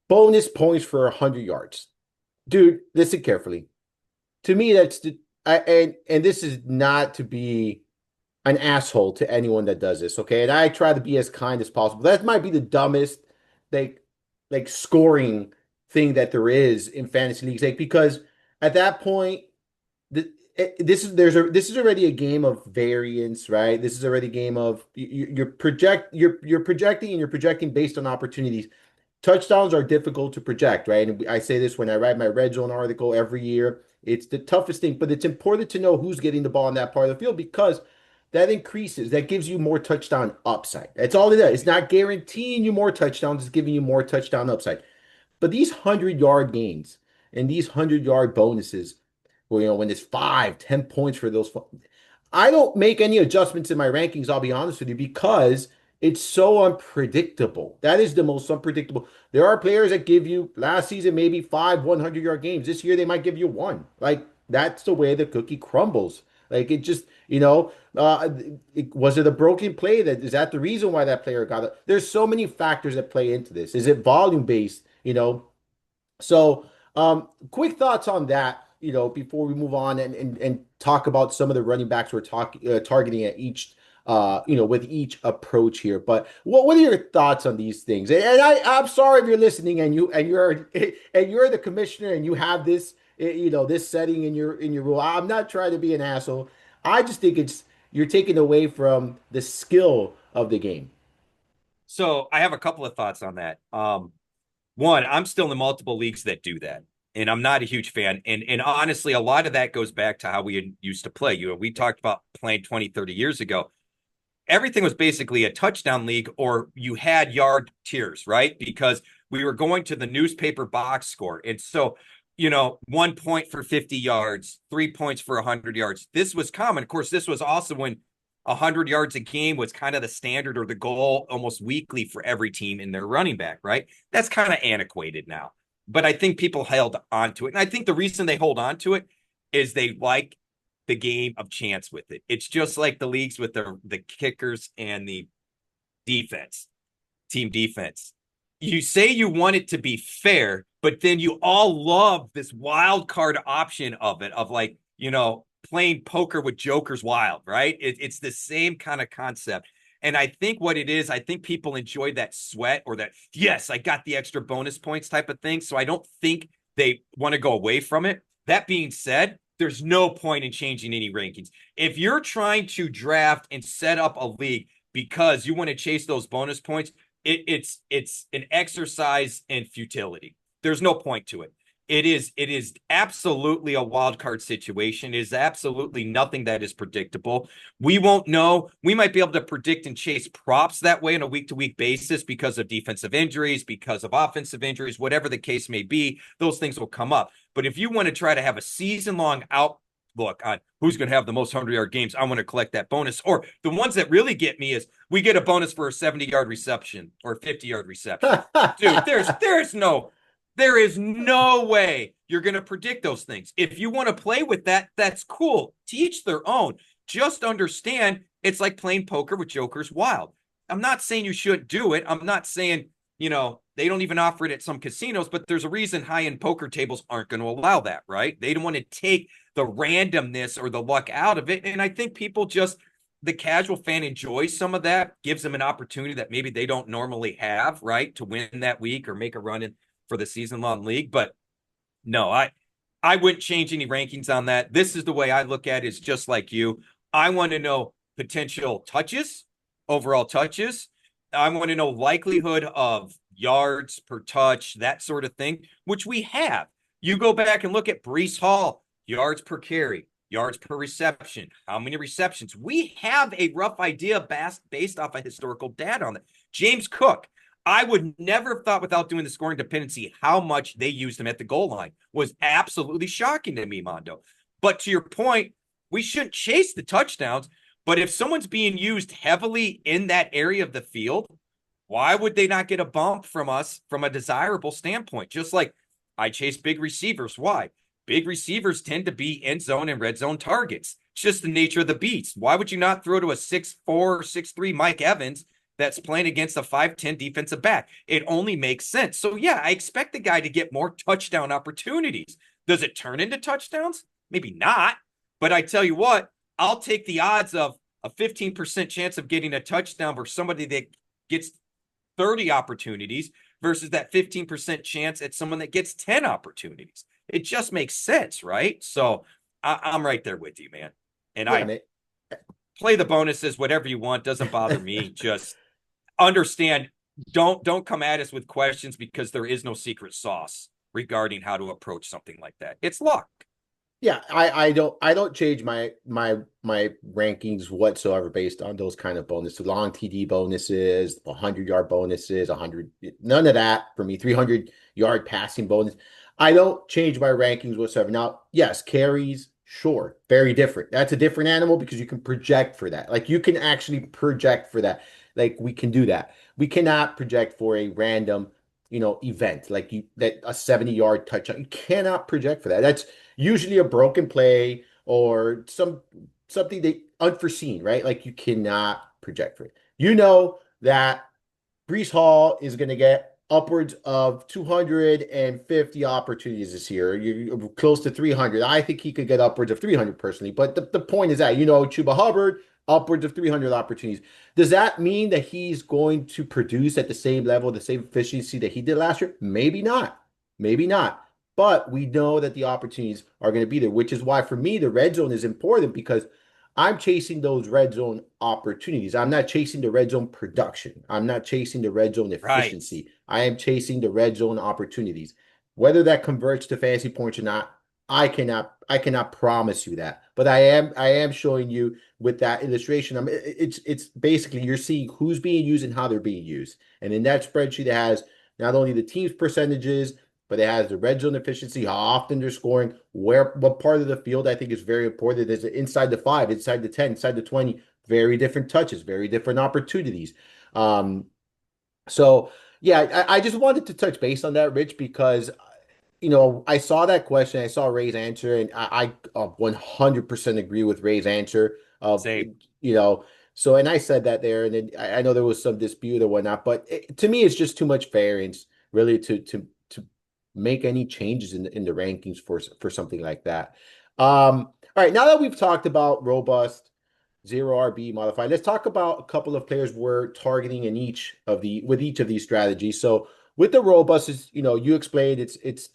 bonus points for 100 yards, dude. Listen carefully. To me, that's the and this is not to be an asshole to anyone that does this, okay? And I try to be as kind as possible. That might be the dumbest like scoring thing that there is in fantasy leagues, like because at that point, this is already a game of variance, right? This is already a game of you're projecting and you're projecting based on opportunities. Touchdowns are difficult to project, right? And I say this when I write my red zone article every year. It's the toughest thing, but it's important to know who's getting the ball in that part of the field because that gives you more touchdown upside. That's all it is. It's not guaranteeing you more touchdowns, it's giving you more touchdown upside. But these 100-yard gains and these 100-yard bonuses, well, when it's 5, 10 points for those, I don't make any adjustments in my rankings, I'll be honest with you, because it's so unpredictable. That is the most unpredictable. There are players that give you last season maybe 5 100-yard games. This year they might give you one. Like that's the way the cookie crumbles Like it just, was it a broken play? That is that the reason why that player got it? There's so many factors that play into this. Is it volume based? So, quick thoughts on that, before we move on and talk about some of the running backs we're targeting at each, with each approach here. But what are your thoughts on these things? And I'm sorry if you're listening and you're the commissioner and you have this, this setting in your rule. I'm not trying to be an asshole. I just think you're taking away from the skill of the game. So I have a couple of thoughts on that. One, I'm still in multiple leagues that do that. And I'm not a huge fan. And honestly, a lot of that goes back to how we used to play. We talked about playing 20, 30 years ago. Everything was basically a touchdown league, or you had yard tiers, right? Because we were going to the newspaper box score. And so, 1 point for 50 yards, 3 points for 100 yards. This was common. Of course, this was also when 100 yards a game was kind of the standard or the goal almost weekly for every team in their running back, right? That's kind of antiquated now. But I think people held on to it. And I think the reason they hold on to it is they like the game of chance with it. It's just like the leagues with the kickers and the defense, team defense. You say you want it to be fair, but then you all love this wild card option of it, of like, playing poker with Joker's wild, right? It's the same kind of concept. And I think what it is, I think people enjoy that sweat or that, yes, I got the extra bonus points type of thing. So I don't think they want to go away from it. That being said, there's no point in changing any rankings. If you're trying to draft and set up a league because you want to chase those bonus points, it's an exercise in futility. There's no point to it. It is absolutely a wild card situation. It is absolutely nothing that is predictable. We won't know. We might be able to predict and chase props that way on a week to week basis because of defensive injuries, because of offensive injuries, whatever the case may be. Those things will come up. But if you want to try to have a season long outlook on who's going to have the most 100-yard games, I want to collect that bonus. Or the ones that really get me is we get a bonus for a 70-yard reception or 50-yard reception. Dude, there is no way you're going to predict those things. If you want to play with that, that's cool. Teach their own. Just understand it's like playing poker with Joker's Wild. I'm not saying you should do it. I'm not saying, they don't even offer it at some casinos, but there's a reason high-end poker tables aren't going to allow that, right? They don't want to take the randomness or the luck out of it. And I think people the casual fan enjoys some of that, gives them an opportunity that maybe they don't normally have, right? To win that week or make a run for the season-long league. But no, I wouldn't change any rankings on that. This is the way I look at it, is just like you. I want to know potential touches, overall touches. I want to know likelihood of yards per touch, that sort of thing, which we have. You go back and look at Breece Hall, yards per carry, yards per reception, how many receptions. We have a rough idea based off of historical data on that. James Cook, I would never have thought, without doing the scoring dependency, how much they used him at the goal line. Was absolutely shocking to me, Mondo. But to your point, we shouldn't chase the touchdowns. But if someone's being used heavily in that area of the field, why would they not get a bump from us from a desirable standpoint? Just like I chase big receivers. Why? Big receivers tend to be end zone and red zone targets. It's just the nature of the beast. Why would you not throw to a 6'4", 6'3" Mike Evans that's playing against a 5'10" defensive back? It only makes sense. So yeah, I expect the guy to get more touchdown opportunities. Does it turn into touchdowns? Maybe not. But I tell you what, I'll take the odds of a 15% chance of getting a touchdown for somebody that gets 30 opportunities versus that 15% chance at someone that gets 10 opportunities. It just makes sense, right? So I'm right there with you, man. And Yeah, I man. play the bonuses, whatever you want. Doesn't bother me. Just understand, don't come at us with questions, because there is no secret sauce regarding how to approach something like that. It's luck. Yeah, I don't change my rankings whatsoever based on those kind of bonuses, long TD bonuses, 100-yard bonuses, 100, none of that for me, 300-yard passing bonus. I don't change my rankings whatsoever. Now, yes, carries, sure, very different. That's a different animal because you can project for that. Like you can actually project for that. Like we can do that. We cannot project for a random, event like that a 70-yard touchdown. You cannot project for that. That's usually a broken play or some something that unforeseen, right? Like you cannot project for it. You know that Brees Hall is going to get upwards of 250 opportunities this year. You're close to 300. I think he could get upwards of 300 personally. But the point is that, Chuba Hubbard, upwards of 300 opportunities. Does that mean that he's going to produce at the same level, the same efficiency that he did last year? Maybe not. Maybe not. But we know that the opportunities are going to be there, which is why for me, the red zone is important because I'm chasing those red zone opportunities. I'm not chasing the red zone production. I'm not chasing the red zone Right. efficiency. I am chasing the red zone opportunities. Whether that converts to fantasy points or not, I cannot promise you that. But I am showing you with that illustration. It's basically you're seeing who's being used and how they're being used. And in that spreadsheet, it has not only the team's percentages, but it has the red zone efficiency, how often they're scoring, what part of the field I think is very important. Is it inside the 5, inside the 10, inside the 20? Very different touches, very different opportunities. Um, so yeah, I just wanted to touch base on that, Rich, because I saw that question, I saw Ray's answer, and I 100% agree with Ray's answer of, Same. you know, so, and I said that there, and then I know there was some dispute or whatnot, but to me, it's just too much variance really to make any changes in the rankings for something like that. All right, now that we've talked about robust, zero RB modified, let's talk about a couple of players we're targeting in each of these strategies. So with the robust, is you explained it's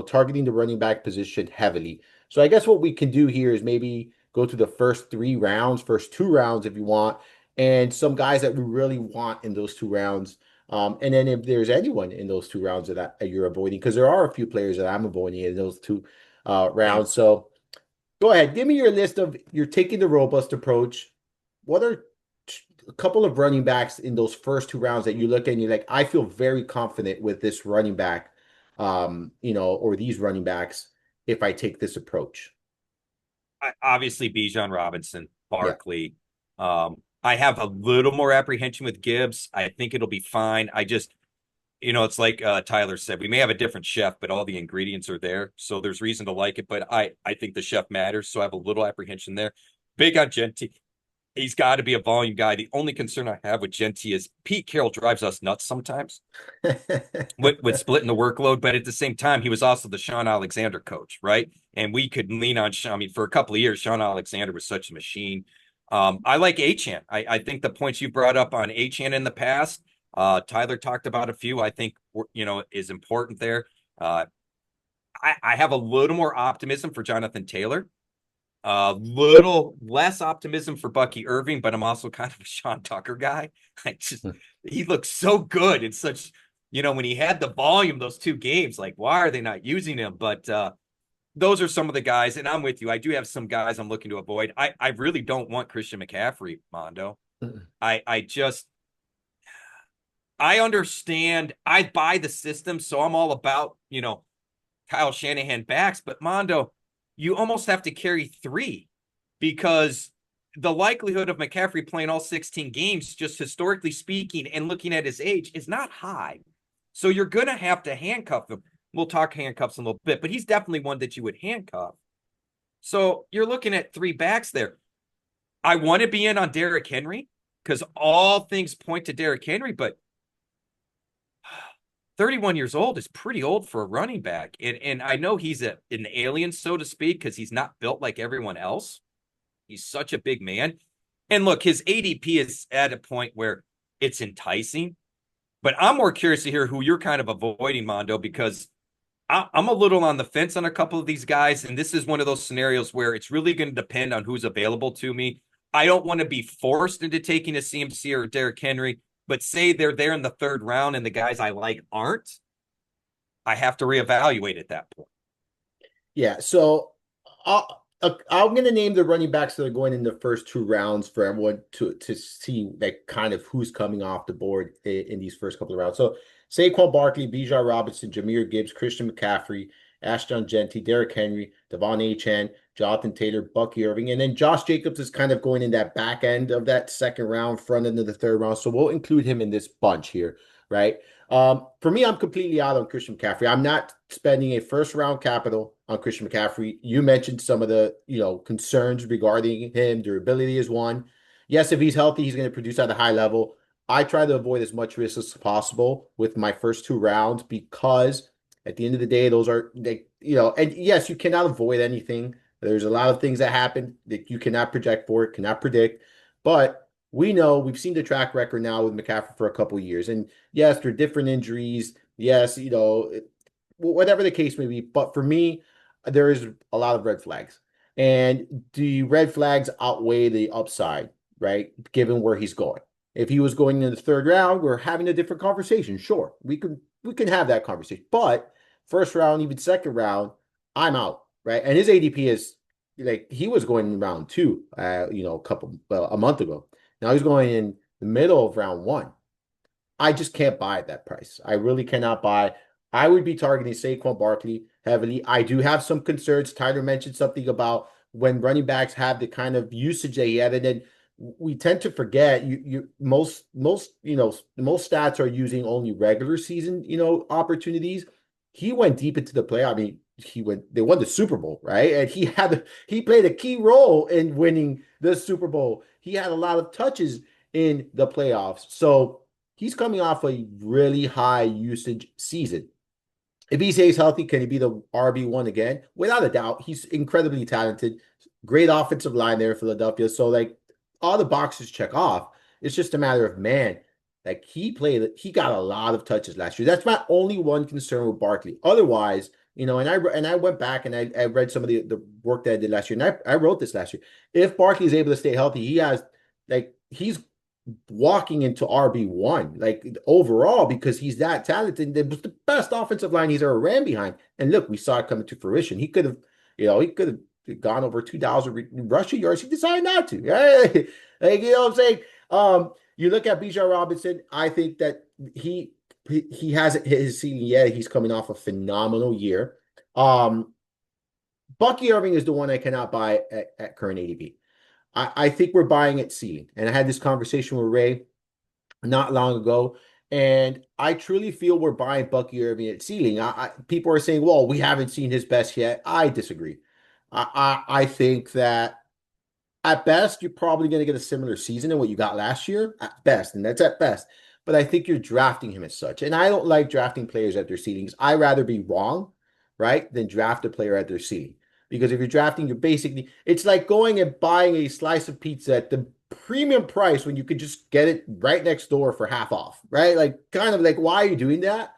targeting the running back position heavily. So I guess what we can do here is maybe go to the first 3 rounds, first 2 rounds if you want, and some guys that we really want in those 2 rounds. And then if there's anyone in those 2 rounds that you're avoiding, because there are a few players that I'm avoiding in those two Same. rounds. So go ahead, give me your list of you're taking the robust approach. What are a couple of running backs in those first 2 rounds that you look at and you're like, I feel very confident with this running back, or these running backs if I take this approach. Obviously, Bijan Robinson, Yeah. Barkley. I have a little more apprehension with Gibbs. I think it'll be fine. It's like Tyler said, we may have a different chef, but all the ingredients are there. So there's reason to like it. But I think the chef matters. So I have a little apprehension there. Big on Genti. He's got to be a volume guy. The only concern I have with Genti is Pete Carroll drives us nuts sometimes with splitting the workload. But at the same time, he was also the Sean Alexander coach, right? And we could lean on Sean. I mean, for a couple of years, Sean Alexander was such a machine. I like Achan. I think the points you brought up on Achan in the past, Tyler talked about a few. I think is important there. I have a little more optimism for Jonathan Taylor. A little less optimism for Bucky Irving, but I'm also kind of a Sean Tucker guy. He looks so good in such, when he had the volume, those 2 games, like, why are they not using him? But those are some of the guys, and I'm with you. I do have some guys I'm looking to avoid. I really don't want Christian McCaffrey, Mondo. I understand. I buy the system, so I'm all about, Kyle Shanahan backs, but Mondo, you almost have to carry 3 because the likelihood of McCaffrey playing all 16 games, just historically speaking, and looking at his age, is not high. So you're going to have to handcuff him. We'll talk handcuffs in a little bit, but he's definitely one that you would handcuff. So you're looking at 3 backs there. I want to be in on Derrick Henry because all things point to Derrick Henry, but 31 years old is pretty old for a running back. And I know he's an alien, so to speak, because he's not built like everyone else. He's such a big man. And look, his ADP is at a point where it's enticing. But I'm more curious to hear who you're kind of avoiding, Mondo, because I'm a little on the fence on a couple of these guys. And this is one of those scenarios where it's really going to depend on who's available to me. I don't want to be forced into taking a CMC or Derrick Henry, but say they're there in the 3rd round and the guys I like aren't. I have to reevaluate at that point. Yeah, so I'm going to name the running backs that are going in the first 2 rounds for everyone to see like kind of who's coming off the board in these first couple of rounds. So Saquon Barkley, Bijan Robinson, Jahmyr Gibbs, Christian McCaffrey, Ashton Genty, Derrick Henry, Devon Achane, Jonathan Taylor, Bucky Irving, and then Josh Jacobs is kind of going in that back end of that 2nd round, front end of the 3rd round. So we'll include him in this bunch here, right? For me, I'm completely out on Christian McCaffrey. I'm not spending a 1st round capital on Christian McCaffrey. You mentioned some of the, concerns regarding him. Durability is one. Yes, if he's healthy, he's going to produce at a high level. I try to avoid as much risk as possible with my first two rounds because at the end of the day, those are they, and yes, you cannot avoid anything. There's a lot of things that happen that you cannot project for, cannot predict. But we know we've seen the track record now with McCaffrey for a couple of years. And yes, there are different injuries. Yes, whatever the case may be. But for me, there is a lot of red flags. And the red flags outweigh the upside, right? Given where he's going. If he was going in the third round, we're having a different conversation. Sure, we can have that conversation. But first round, even second round, I'm out, right? And his ADP is like he was going in round two, a month ago. Now he's going in the middle of round one. I just can't buy at that price. I really cannot buy. I would be targeting Saquon Barkley heavily. I do have some concerns. Tyler mentioned something about when running backs have the kind of usage that he had, and then we tend to forget most stats are using only regular season opportunities. He went deep into the play. I mean, they won the Super Bowl, right? And he played a key role in winning the Super Bowl. He had a lot of touches in the playoffs. So he's coming off a really high usage season. If he stays healthy, can he be the RB1 again? Without a doubt. He's incredibly talented. Great offensive line there in Philadelphia. So, like, all the boxes check off. It's just a matter of, man, like, he got a lot of touches last year. That's my only one concern with Barkley. Otherwise, and I went back and I read some of the work that I did last year, and I wrote this last year. If Barkley is able to stay healthy, he's walking into RB1, like overall, because he's that talented. It was the best offensive line he's ever ran behind. And look, we saw it coming to fruition. He could have gone over 2,000 rushing yards. He decided not to. Right? Like, you know what I'm saying? You look at Bijan Robinson, I think that he hasn't hit his ceiling yet. He's coming off a phenomenal year. Um, Bucky Irving is the one I cannot buy at current ADP. I think we're buying at ceiling. And I had this conversation with Ray not long ago, and I truly feel we're buying Bucky Irving at ceiling. People are saying, well, we haven't seen his best yet. I disagree. I think that at best, you're probably going to get a similar season to what you got last year, at best, and that's at best. But I think you're drafting him as such. And I don't like drafting players at their ceilings. I rather be wrong, right, than draft a player at their ceiling. Because if you're drafting, it's like going and buying a slice of pizza at the premium price when you could just get it right next door for half off, right? Like, kind of like, why are you doing that?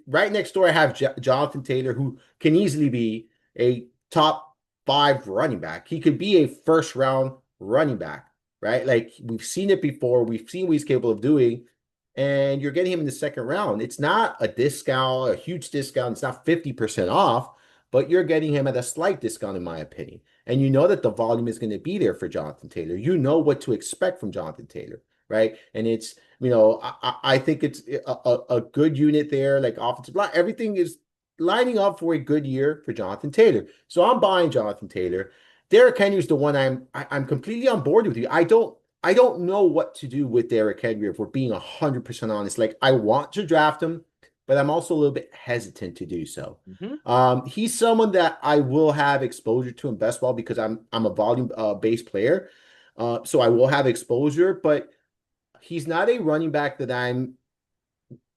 Right next door, I have Jonathan Taylor, who can easily be a top 5 running back. He could be a first round running back, right? Like, we've seen it before. We've seen what he's capable of doing, and you're getting him in the second round. It's not a discount, a huge discount. It's not 50% off, but you're getting him at a slight discount, in my opinion. And you know that the volume is going to be there for Jonathan Taylor. You know what to expect from Jonathan Taylor, right? And it's, I think it's a good unit there, like offensive line. Everything is lining up for a good year for Jonathan Taylor. So I'm buying Jonathan Taylor. Derrick Henry's the one I'm completely on board with you. I don't know what to do with Derrick Henry if we're being 100% honest. Like, I want to draft him, but I'm also a little bit hesitant to do so. Mm-hmm. He's someone that I will have exposure to in best ball because I'm a volume based player. So I will have exposure, but he's not a running back that I'm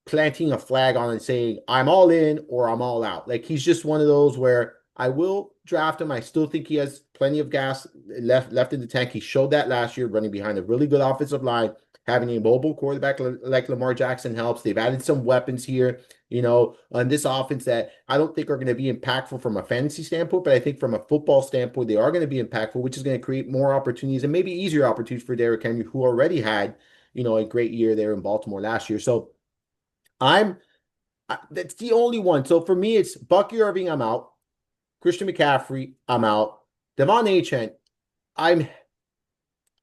planting a flag on and saying I'm all in or I'm all out. Like, he's just one of those where I will draft him. I still think he has plenty of gas left in the tank. He showed that last year running behind a really good offensive line. Having a mobile quarterback like Lamar Jackson helps. They've added some weapons here, on this offense that I don't think are going to be impactful from a fantasy standpoint, but I think from a football standpoint, they are going to be impactful, which is going to create more opportunities and maybe easier opportunities for Derrick Henry, who already had, a great year there in Baltimore last year. So I'm that's the only one. So for me, it's Bucky Irving, I'm out. Christian McCaffrey, I'm out. Devon Achane, I'm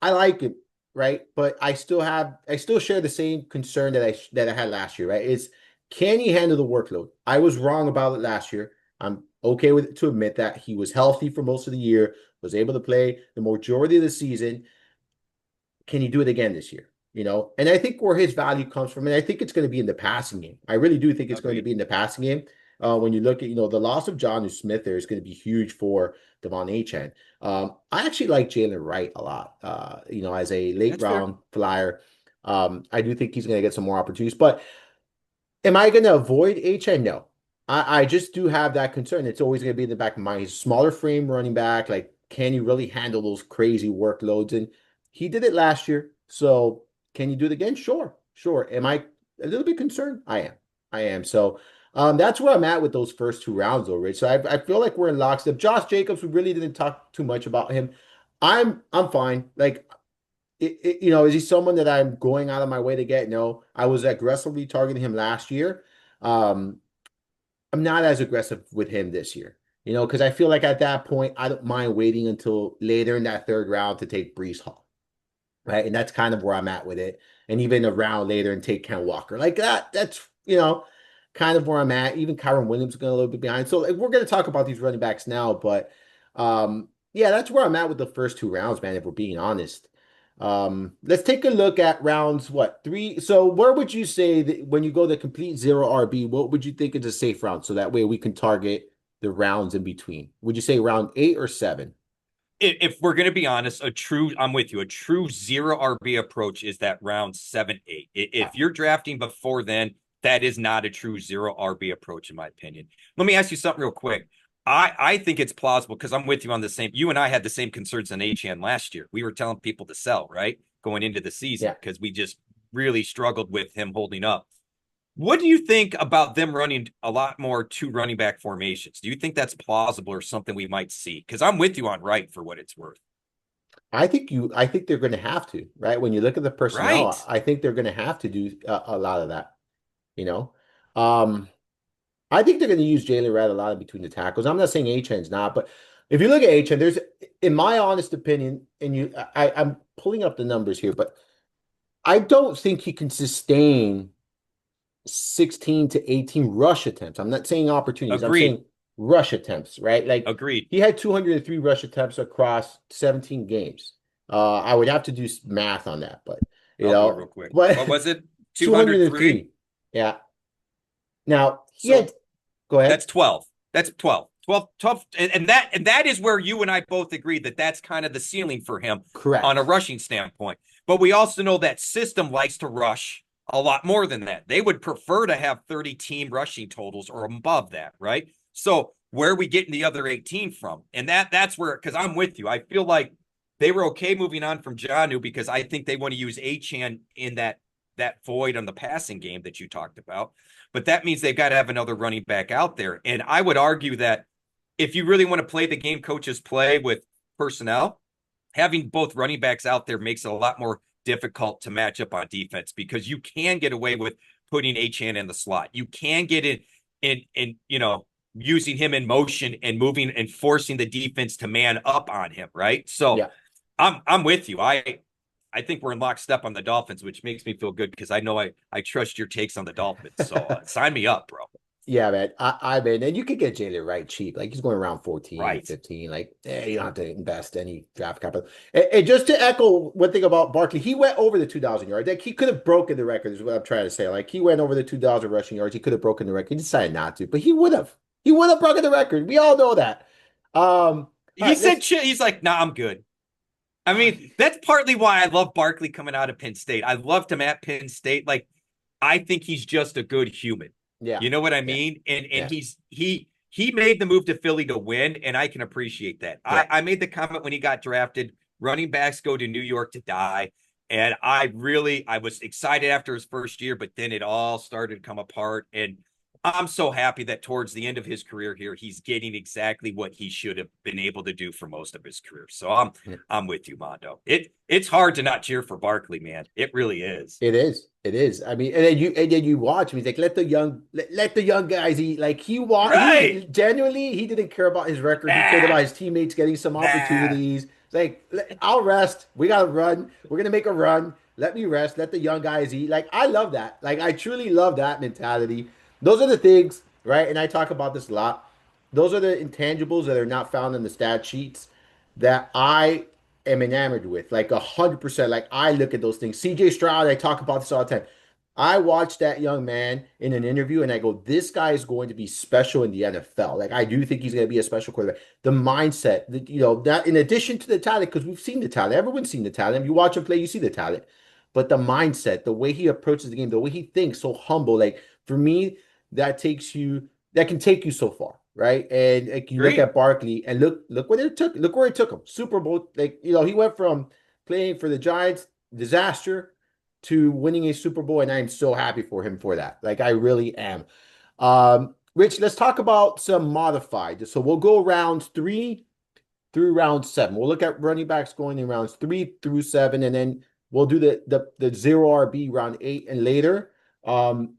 I like it, right? But I still share the same concern that I had last year, right? It's, can he handle the workload? I was wrong about it last year. I'm okay with it to admit that he was healthy for most of the year, was able to play the majority of the season. Can he do it again this year? And I think where his value comes from, and I think it's going to be in the passing game. I really do think it's going to Agreed. be in the passing game. when you look at, the loss of John Smith there is going to be huge for Devon Achane. I actually like Jalen Wright a lot, as a late That's fair. round flyer. I do think he's going to get some more opportunities, but am I going to avoid HN? No. I just do have that concern. It's always going to be in the back of my mind. He's a smaller frame running back. Like, can you really handle those crazy workloads? And he did it last year. So can you do it again? Sure. Sure. Am I a little bit concerned? I am. I am. So that's where I'm at with those first two rounds, though, Rich. So I feel like we're in lockstep. Josh Jacobs, we really didn't talk too much about him. I'm fine. Like, is he someone that I'm going out of my way to get? No, I was aggressively targeting him last year. Um, I'm not as aggressive with him this year, because I feel like at that point, I don't mind waiting until later in that third round to take Brees Hall, right? And that's kind of where I'm at with it. And even a round later and take Ken Walker. Like that's, kind of where I'm at. Even Kyron Williams is going a little bit behind. So like, we're going to talk about these running backs now, but yeah, that's where I'm at with the first two rounds, man, if we're being honest. Let's take a look at rounds, what, three? So where would you say that when you go the complete zero RB, what would you think is a safe round? So that way we can target the rounds in between. Would you say round 8 or 7? If we're going to be honest, I'm with you. A true zero RB approach is that round 7, 8. If you're drafting before then, that is not a true zero RB approach, in my opinion. Let me ask you something real quick. I think it's plausible because I'm with you on the same. You and I had the same concerns on HN last year. We were telling people to sell, right? Going into the season Yeah. because we just really struggled with him holding up. What do you think about them running a lot more two running back formations? Do you think that's plausible or something we might see? Because I'm with you on Wright for what it's worth. I think they're going to have to, right? When you look at the Right. personnel, I think they're going to have to do a lot of that, you know? Um, I think they're going to use Jalen Redd a lot in between the tackles. I'm not saying HN's not, but if you look at HN, in my honest opinion, and I'm pulling up the numbers here, but I don't think he can sustain 16 to 18 rush attempts. I'm not saying opportunities. I'm Agreed. saying rush attempts, right? Like Agreed. he had 203 rush attempts across 17 games. I would have to do math on that, but I'll do it real quick. but What was it? 203? 203. Yeah. Now he had, So go ahead. that's 12. That's 12. 12, 12 and that is where you and I both agree that that's kind of the ceiling for him on a Correct. rushing standpoint. But we also know that system likes to rush a lot more than that. They would prefer to have 30 team rushing totals or above that, right? So where are we getting the other 18 from? And that's where, because I'm with you. I feel like they were okay moving on from Janu because I think they want to use Achan in that void on the passing game that you talked about. But that means they've got to have another running back out there. And I would argue that if you really want to play the game coaches play with personnel, having both running backs out there makes it a lot more difficult to match up on defense because you can get away with putting Achan in the slot. You can get in using him in motion and moving and forcing the defense to man up on him, right? So Yeah. I'm with you. I think we're in lockstep on the Dolphins, which makes me feel good because I know I trust your takes on the Dolphins. So sign me up, bro. Yeah, man. I mean, and you could get Jalen Wright cheap. Like he's going around 14, Right. 15. Like, you don't have to invest any draft capital. And just to echo one thing about Barkley, he went over the 2,000 yards. Like he could have broken the record, is what I'm trying to say. Like he went over the 2,000 rushing yards. He could have broken the record. He decided not to, but he would have. He would have broken the record. We all know that. All He right, said he's like, nah, I'm good. I mean, that's partly why I love Barkley coming out of Penn State. I loved him at Penn State. Like, I think he's just a good human. yeah, You know what I yeah, mean? And yeah, he made the move to Philly to win, and I can appreciate that. yeah. I made the comment when he got drafted, running backs go to New York to die. And I was excited after his first year, but then it all started to come apart. And I'm so happy that towards the end of his career here, he's getting exactly what he should have been able to do for most of his career. So I'm with you, Mondo. It's hard to not cheer for Barkley, man. It really is. It is. It is. I mean, and then you watch him. He's like, let the young guys eat. Like he Right. genuinely he didn't care about his record. He cared Nah, about his teammates getting some nah. opportunities. It's like, I'll rest. We gotta run. We're gonna make a run. Let me rest. Let the young guys eat. Like I love that. Like I truly love that mentality. Those are the things, right? And I talk about this a lot. Those are the intangibles that are not found in the stat sheets that I am enamored with, like 100%. Like I look at those things. CJ Stroud, I talk about this all the time. I watched that young man in an interview and I go, this guy is going to be special in the NFL. Like, I do think he's going to be a special quarterback. The mindset, that in addition to the talent, because we've seen the talent, everyone's seen the talent. You watch him play, you see the talent. But the mindset, the way he approaches the game, the way he thinks, so humble. Like, for me, that takes you, that can take you so far, right? And like, you look Agreed. at Barkley and look what it took, look where it took him. Super Bowl, like, he went from playing for the Giants, disaster to winning a Super Bowl, and I'm so happy for him for that. Like I really am. Rich, let's talk about some modified. So we'll go rounds 3 through round 7. We'll look at running backs going in rounds 3 through 7, and then we'll do the zero RB round 8 and later. Um,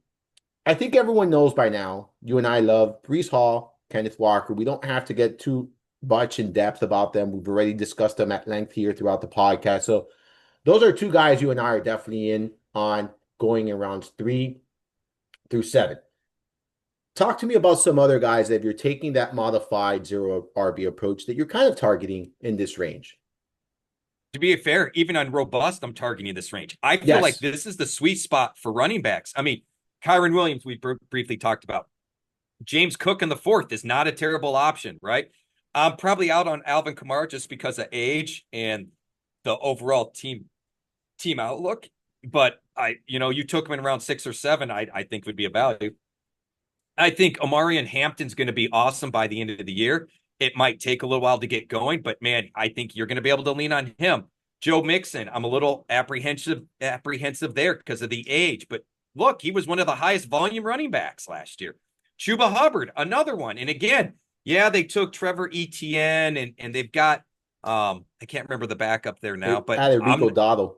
I think everyone knows by now. You and I love Brees Hall, Kenneth Walker. We don't have to get too much in depth about them. We've already discussed them at length here throughout the podcast. So those are two guys you and I are definitely in on going in rounds 3 through 7. Talk to me about some other guys that if you're taking that modified zero RB approach that you're kind of targeting in this range. To be fair, even on robust, I'm targeting this range. I feel like Yes. this is the sweet spot for running backs. I mean, Kyron Williams, we briefly talked about. James Cook in the fourth is not a terrible option, right? I'm probably out on Alvin Kamara just because of age and the overall team outlook. But you took him in around 6 or 7, I think would be a value. I think Omari and Hampton's going to be awesome by the end of the year. It might take a little while to get going, but man, I think you're going to be able to lean on him. Joe Mixon, I'm a little apprehensive there because of the age, but look, he was one of the highest volume running backs last year. Chuba Hubbard, another one. And again, yeah, they took Trevor Etienne and they've got I can't remember the backup there now, They but added Rico I'm Dotto.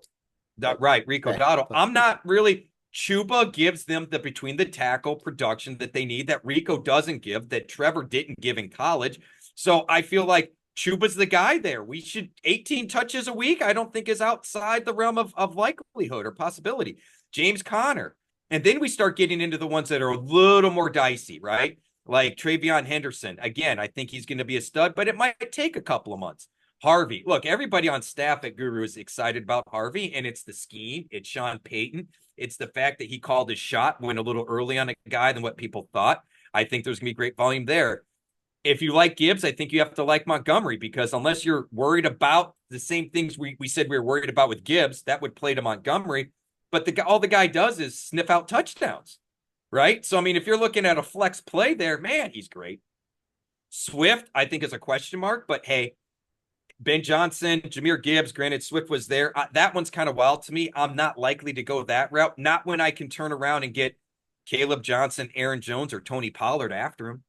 right, Rico Dotto. I'm not really. Chuba gives them the between the tackle production that they need that Rico doesn't give, that Trevor didn't give in college. So I feel like Chuba's the guy there. We should 18 touches a week. I don't think is outside the realm of likelihood or possibility. James Conner. And then we start getting into the ones that are a little more dicey, right? Like Travion Henderson. Again, I think he's going to be a stud, but it might take a couple of months. Harvey. Look, everybody on staff at Guru is excited about Harvey, and it's the scheme. It's Sean Payton. It's the fact that he called his shot, went a little early on a guy than what people thought. I think there's going to be great volume there. If you like Gibbs, I think you have to like Montgomery because unless you're worried about the same things we said we were worried about with Gibbs, that would play to Montgomery. But all the guy does is sniff out touchdowns, right? So, I mean, if you're looking at a flex play there, man, he's great. Swift, I think, is a question mark, but hey, Ben Johnson, Jahmyr Gibbs, granted Swift was there. That one's kind of wild to me. I'm not likely to go that route. Not when I can turn around and get Caleb Johnson, Aaron Jones, or Tony Pollard after him,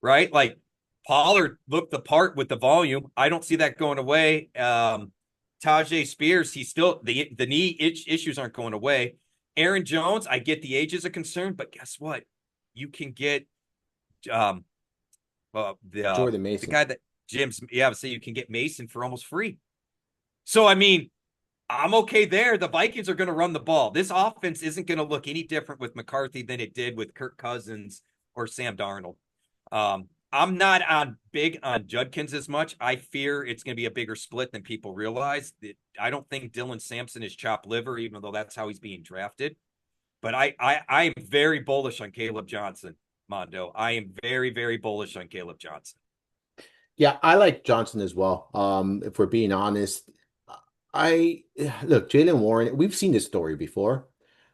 right? Like Pollard looked the part with the volume. I don't see that going away. Tajay Spears, he's still the knee issues aren't going away. Aaron Jones, I get the age is a concern, but guess what? You can get um Jordan the Mason. guy that Jim's so you can get Mason for almost free. So I mean, I'm okay there. The Vikings are going to run the ball. This offense isn't going to look any different with McCarthy than it did with Kirk Cousins or Sam Darnold. I'm not on big on Judkins as much. I fear it's going to be a bigger split than people realize. I don't think Dylan Sampson is chopped liver, even though that's how he's being drafted. But I am very bullish on Caleb Johnson, Mondo. I am very, very bullish on Caleb Johnson. Yeah, I like Johnson as well. If we're being honest, I look, Jalen Warren, we've seen this story before.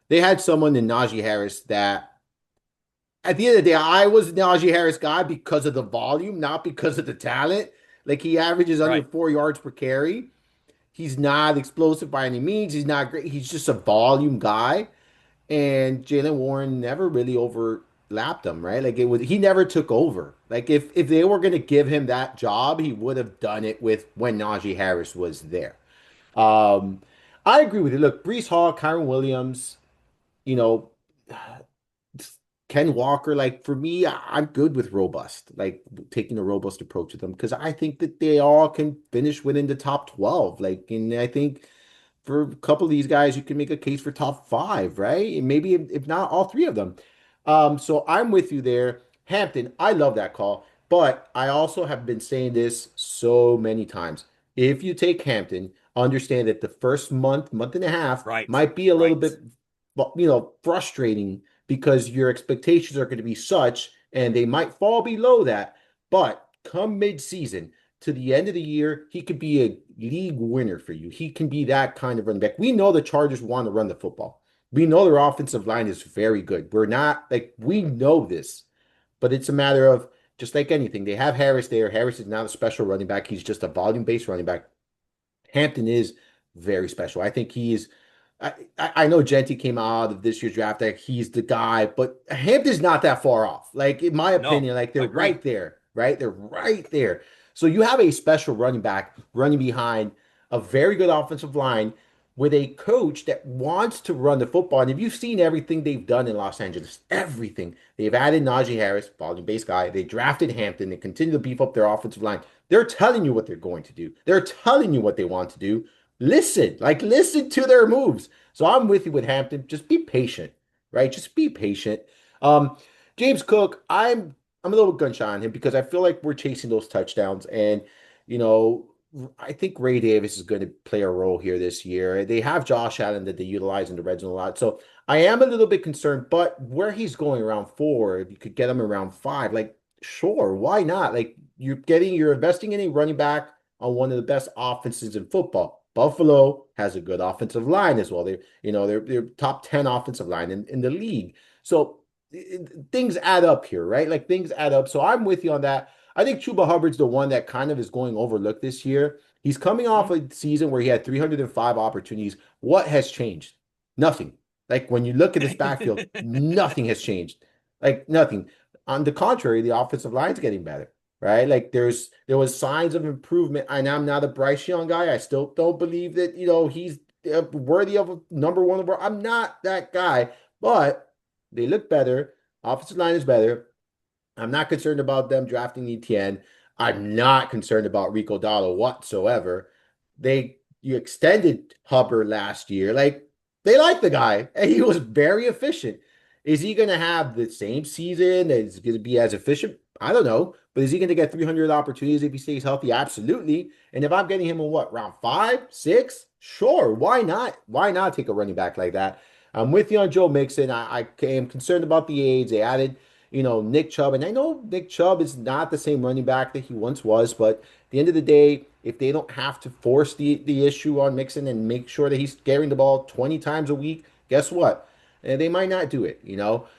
They had someone in Najee Harris that at the end of the day, I was Najee Harris guy because of the volume, not because of the talent. Like he averages under Right. 4 yards per carry. He's not explosive by any means. He's not great. He's just a volume guy. And Jalen Warren never really overlapped him, right? Like it was he never took over. Like if they were gonna give him that job, he would have done it with when Najee Harris was there. Um, I agree with you. Look, Brees Hall, Kyron Williams, you know, Ken Walker, like for me, I'm good with robust, like taking a robust approach with them because I think that they all can finish within the top 12. Like, and I think for a couple of these guys, you can make a case for top 5, right? And maybe if not all three of them. So I'm with you there. Hampton, I love that call, but I also have been saying this so many times. If you take Hampton, understand that the first month, month and a half Right. might be a little Right. bit frustrating because your expectations are going to be such and they might fall below that. But come mid-season to the end of the year, he could be a league winner for you. He can be that kind of running back. We know the Chargers want to run the football. We know their offensive line is very good. We're not like we know this, but it's a matter of just like anything. They have Harris there. Harris is not a special running back. He's just a volume-based running back. Hampton is very special. I think he is. I know Genty came out of this year's draft that he's the guy, but Hampton's not that far off. Like in my No, opinion, like they're agree. right there, right? They're right there. So you have a special running back running behind a very good offensive line with a coach that wants to run the football. And if you've seen everything they've done in Los Angeles, everything they've added Najee Harris, volume-based guy. They drafted Hampton. They continue to beef up their offensive line. They're telling you what they're going to do. They're telling you what they want to do. Listen to their moves. So I'm with you with Hampton. Just be patient, right? Just be patient. Um, James Cook, I'm a little gun shy on him because I feel like we're chasing those touchdowns, and you know, I think Ray Davis is going to play a role here this year. They have Josh Allen that they utilize in the red zone a lot, so I am a little bit concerned. But where he's going around four, if you could get him around five, like sure, why not? Like you're investing in a running back on one of the best offenses in football. Buffalo has a good offensive line as well. They're top 10 offensive line in the league. So things add up here, right? Like things add up. So I'm with you on that. I think Chuba Hubbard's the one that kind of is going overlooked this year. He's coming off Mhm. a season where he had 305 opportunities. What has changed? Nothing. Like when you look at this backfield, nothing has changed. Like nothing. On the contrary, the offensive line's getting better, right? Like there was signs of improvement. And I'm not a Bryce Young guy. I still don't believe that, he's worthy of a number one overall. I'm not that guy, but they look better. Offensive line is better. I'm not concerned about them drafting ETN. I'm not concerned about Rico Dotto whatsoever. You extended Hubbard last year. Like they like the guy, and he was very efficient. Is he going to have the same season? Is going to be as efficient? I don't know. But is he going to get 300 opportunities if he stays healthy? Absolutely. And if I'm getting him in what, round five, six? Sure. Why not? Why not take a running back like that? I'm with you on Joe Mixon. I am concerned about the age. They added Nick Chubb. And I know Nick Chubb is not the same running back that he once was, but at the end of the day, if they don't have to force the issue on Mixon and make sure that he's carrying the ball 20 times a week, guess what? They might not do it.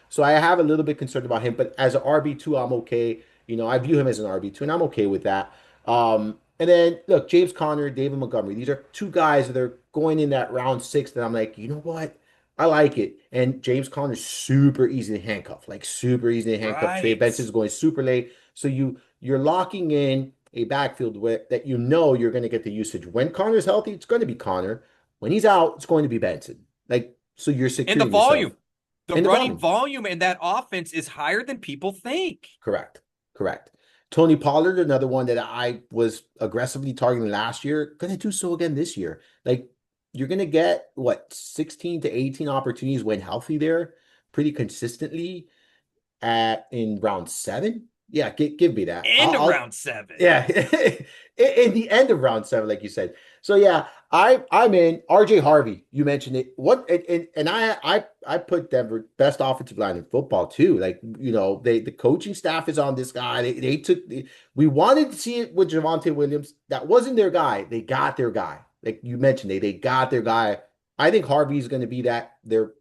So I have a little bit concerned about him, but as an RB2, I'm okay. I view him as an RB2, and I'm okay with that. And then look, James Conner, David Montgomery. These are two guys that are going in that round six that I'm like, you know what? I like it. And James Conner's super easy to handcuff, like super easy to handcuff. Trey Right. Benson's going super late. So you're locking in a backfield that you're going to get the usage. When Conner's healthy, it's going to be Conner. When he's out, it's going to be Benson. Like, so you're And the securing yourself. volume, the And the running volume. volume in that offense is higher than people think. Correct. Correct. Tony Pollard, another one that I was aggressively targeting last year, gonna do so again this year. Like you're gonna get what 16 to 18 opportunities when healthy there pretty consistently at in round seven. Yeah, give me that. End of round seven. Yeah, in the end of round seven, like you said. So yeah, I'm in. RJ Harvey, you mentioned it. What and I put Denver best offensive line in football too. Like the coaching staff is on this guy. We wanted to see it with Javonte Williams. That wasn't their guy. They got their guy. Like you mentioned, they got their guy. I think Harvey's going to be their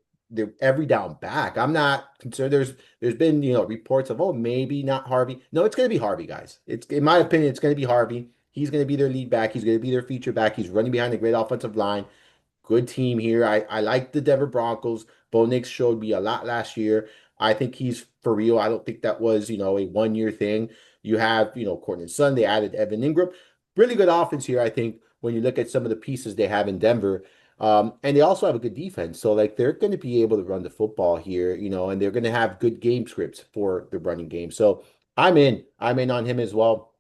every down back. I'm not concerned. There's been reports of maybe not Harvey. No, it's going to be Harvey, guys. It's in my opinion, it's going to be Harvey. He's going to be their lead back. He's going to be their feature back. He's running behind a great offensive line. Good team here. I like the Denver Broncos. Bo Nix showed me a lot last year. I think he's for real. I don't think that was a 1 year thing. You have Courtland Sutton. They added Evan Ingram. Really good offense here. I think when you look at some of the pieces they have in Denver. And they also have a good defense. So like they're going to be able to run the football here, and they're going to have good game scripts for the running game. So I'm in. I'm in on him as well.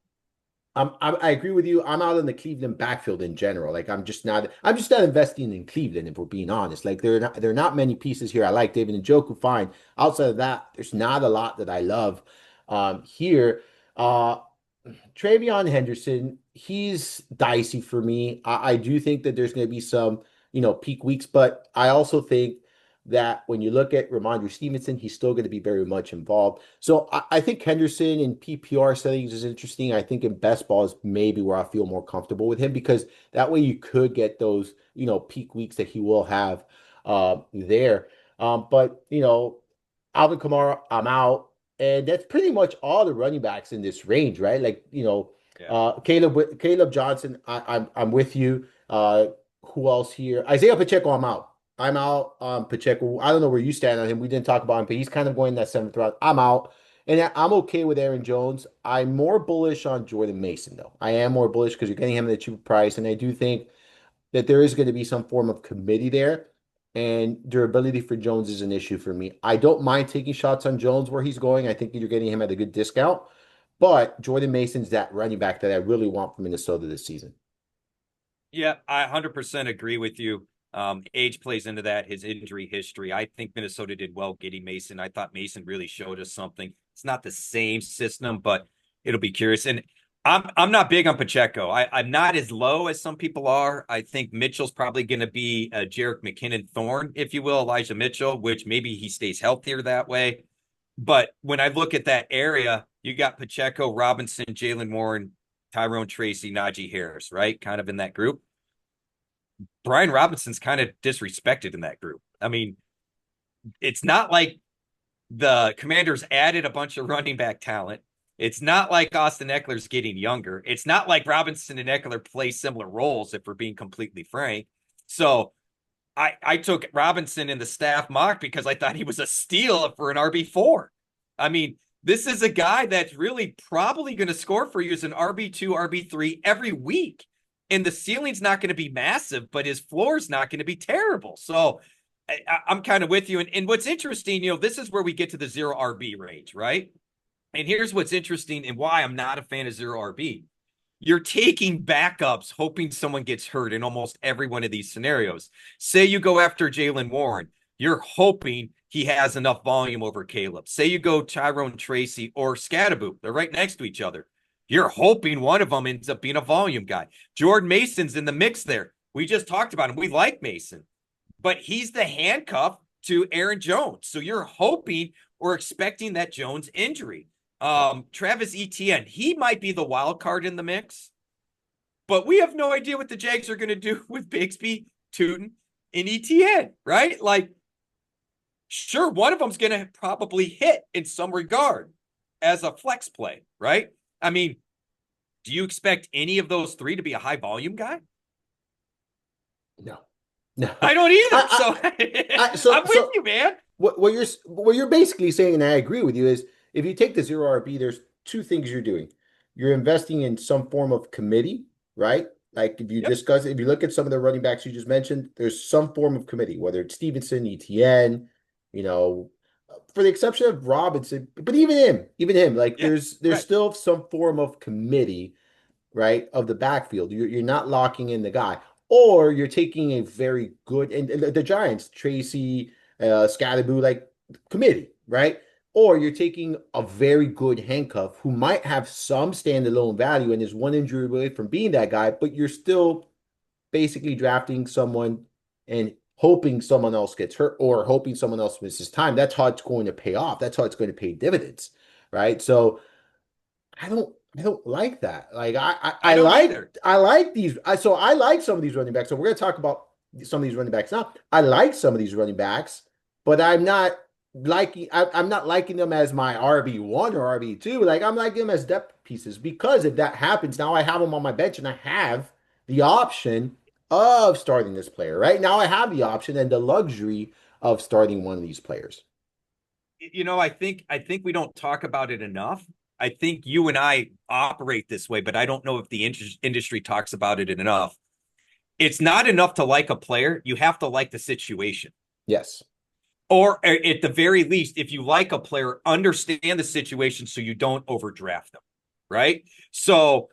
I agree with you. I'm out in the Cleveland backfield in general. Like I'm just not investing in Cleveland if we're being honest. Like there are not many pieces here. I like David Njoku, fine. Outside of that, there's not a lot that I love. Here. Travion Henderson, he's dicey for me. I do think that there's going to be some, peak weeks, but I also think that when you look at Ramondre Stevenson, he's still going to be very much involved. So I think Henderson in PPR settings is interesting. I think in best ball is maybe where I feel more comfortable with him because that way you could get those, peak weeks that he will have there. But Alvin Kamara, I'm out. And that's pretty much all the running backs in this range, right? Like, Yeah. Caleb Johnson, I'm with you. Who else here? Isaiah Pacheco, I'm out. I'm out on Pacheco. I don't know where you stand on him. We didn't talk about him, but he's kind of going that seventh round. I'm out. And I'm okay with Aaron Jones. I'm more bullish on Jordan Mason, though. I am more bullish because you're getting him at a cheap price. And I do think that there is going to be some form of committee there. And durability for Jones is an issue for me. I don't mind taking shots on Jones where he's going. I think you're getting him at a good discount. But Jordan Mason's that running back that I really want from Minnesota this season. Yeah, I 100% agree with you. Age plays into that, his injury history. I think Minnesota did well getting Mason. I thought Mason really showed us something. It's not the same system, but it'll be curious. And I'm not big on Pacheco. I'm not as low as some people are. I think Mitchell's probably going to be a Jerick McKinnon Thorn, if you will, Elijah Mitchell, which maybe he stays healthier that way. But when I look at that area, you got Pacheco, Robinson, Jalen Warren, Tyrone Tracy, Najee Harris, right? Kind of in that group. Brian Robinson's kind of disrespected in that group. I mean, it's not like the Commanders added a bunch of running back talent. It's not like Austin Eckler's getting younger. It's not like Robinson and Eckler play similar roles, if we're being completely frank. So I took Robinson in the staff mock because I thought he was a steal for an RB4. I mean, this is a guy that's really probably going to score for you as an RB2, RB3 every week. And the ceiling's not going to be massive, but his floor's not going to be terrible. So I'm kind of with you. And what's interesting, this is where we get to the zero RB range, right? And here's what's interesting and why I'm not a fan of zero RB. You're taking backups, hoping someone gets hurt in almost every one of these scenarios. Say you go after Jalen Warren, you're hoping he has enough volume over Caleb. Say you go Tyrone Tracy or Scattaboo. They're right next to each other. You're hoping one of them ends up being a volume guy. Jordan Mason's in the mix there. We just talked about him. We like Mason, but he's the handcuff to Aaron Jones. So you're hoping or expecting that Jones injury. Travis Etienne, he might be the wild card in the mix, but we have no idea what the Jags are going to do with Bigsby, Tootin, and Etienne, right? Like, sure, one of them's going to probably hit in some regard as a flex play, right? I mean, do you expect any of those three to be a high volume guy? No, no, I don't either. I'm with so you, man. what you're basically saying, and I agree with you, is if you take the zero RB, there's two things you're doing. You're investing in some form of committee, right? Like Yep. if you look at some of the running backs you just mentioned, there's some form of committee, whether it's Stevenson, ETN, you know, for the exception of Robinson, but even him, like Yeah. there's Right. still some form of committee, right, of the backfield. You're not locking in the guy, or you're taking a very good and the Giants, Tracy, Scattaboo, like committee, right? Or you're taking a very good handcuff who might have some standalone value and is one injury away from being that guy, but you're still basically drafting someone and hoping someone else gets hurt or hoping someone else misses time. That's how it's going to pay off. That's how it's going to pay dividends, right? So I don't like that. Like I don't either. I like these. I like some of these running backs. So we're gonna talk about some of these running backs now. I like some of these running backs, but I'm not liking them as my RB1 or RB2. Like I'm liking them as depth pieces because if that happens, now I have them on my bench and I have the option of starting this player. Right now I have the option and the luxury of starting one of these players. I think we don't talk about it enough. I think you and I operate this way, but I don't know if the industry talks about it enough. It's not enough to like a player. You have to like the situation. Yes. Or at the very least, if you like a player, understand the situation so you don't overdraft them. Right. So,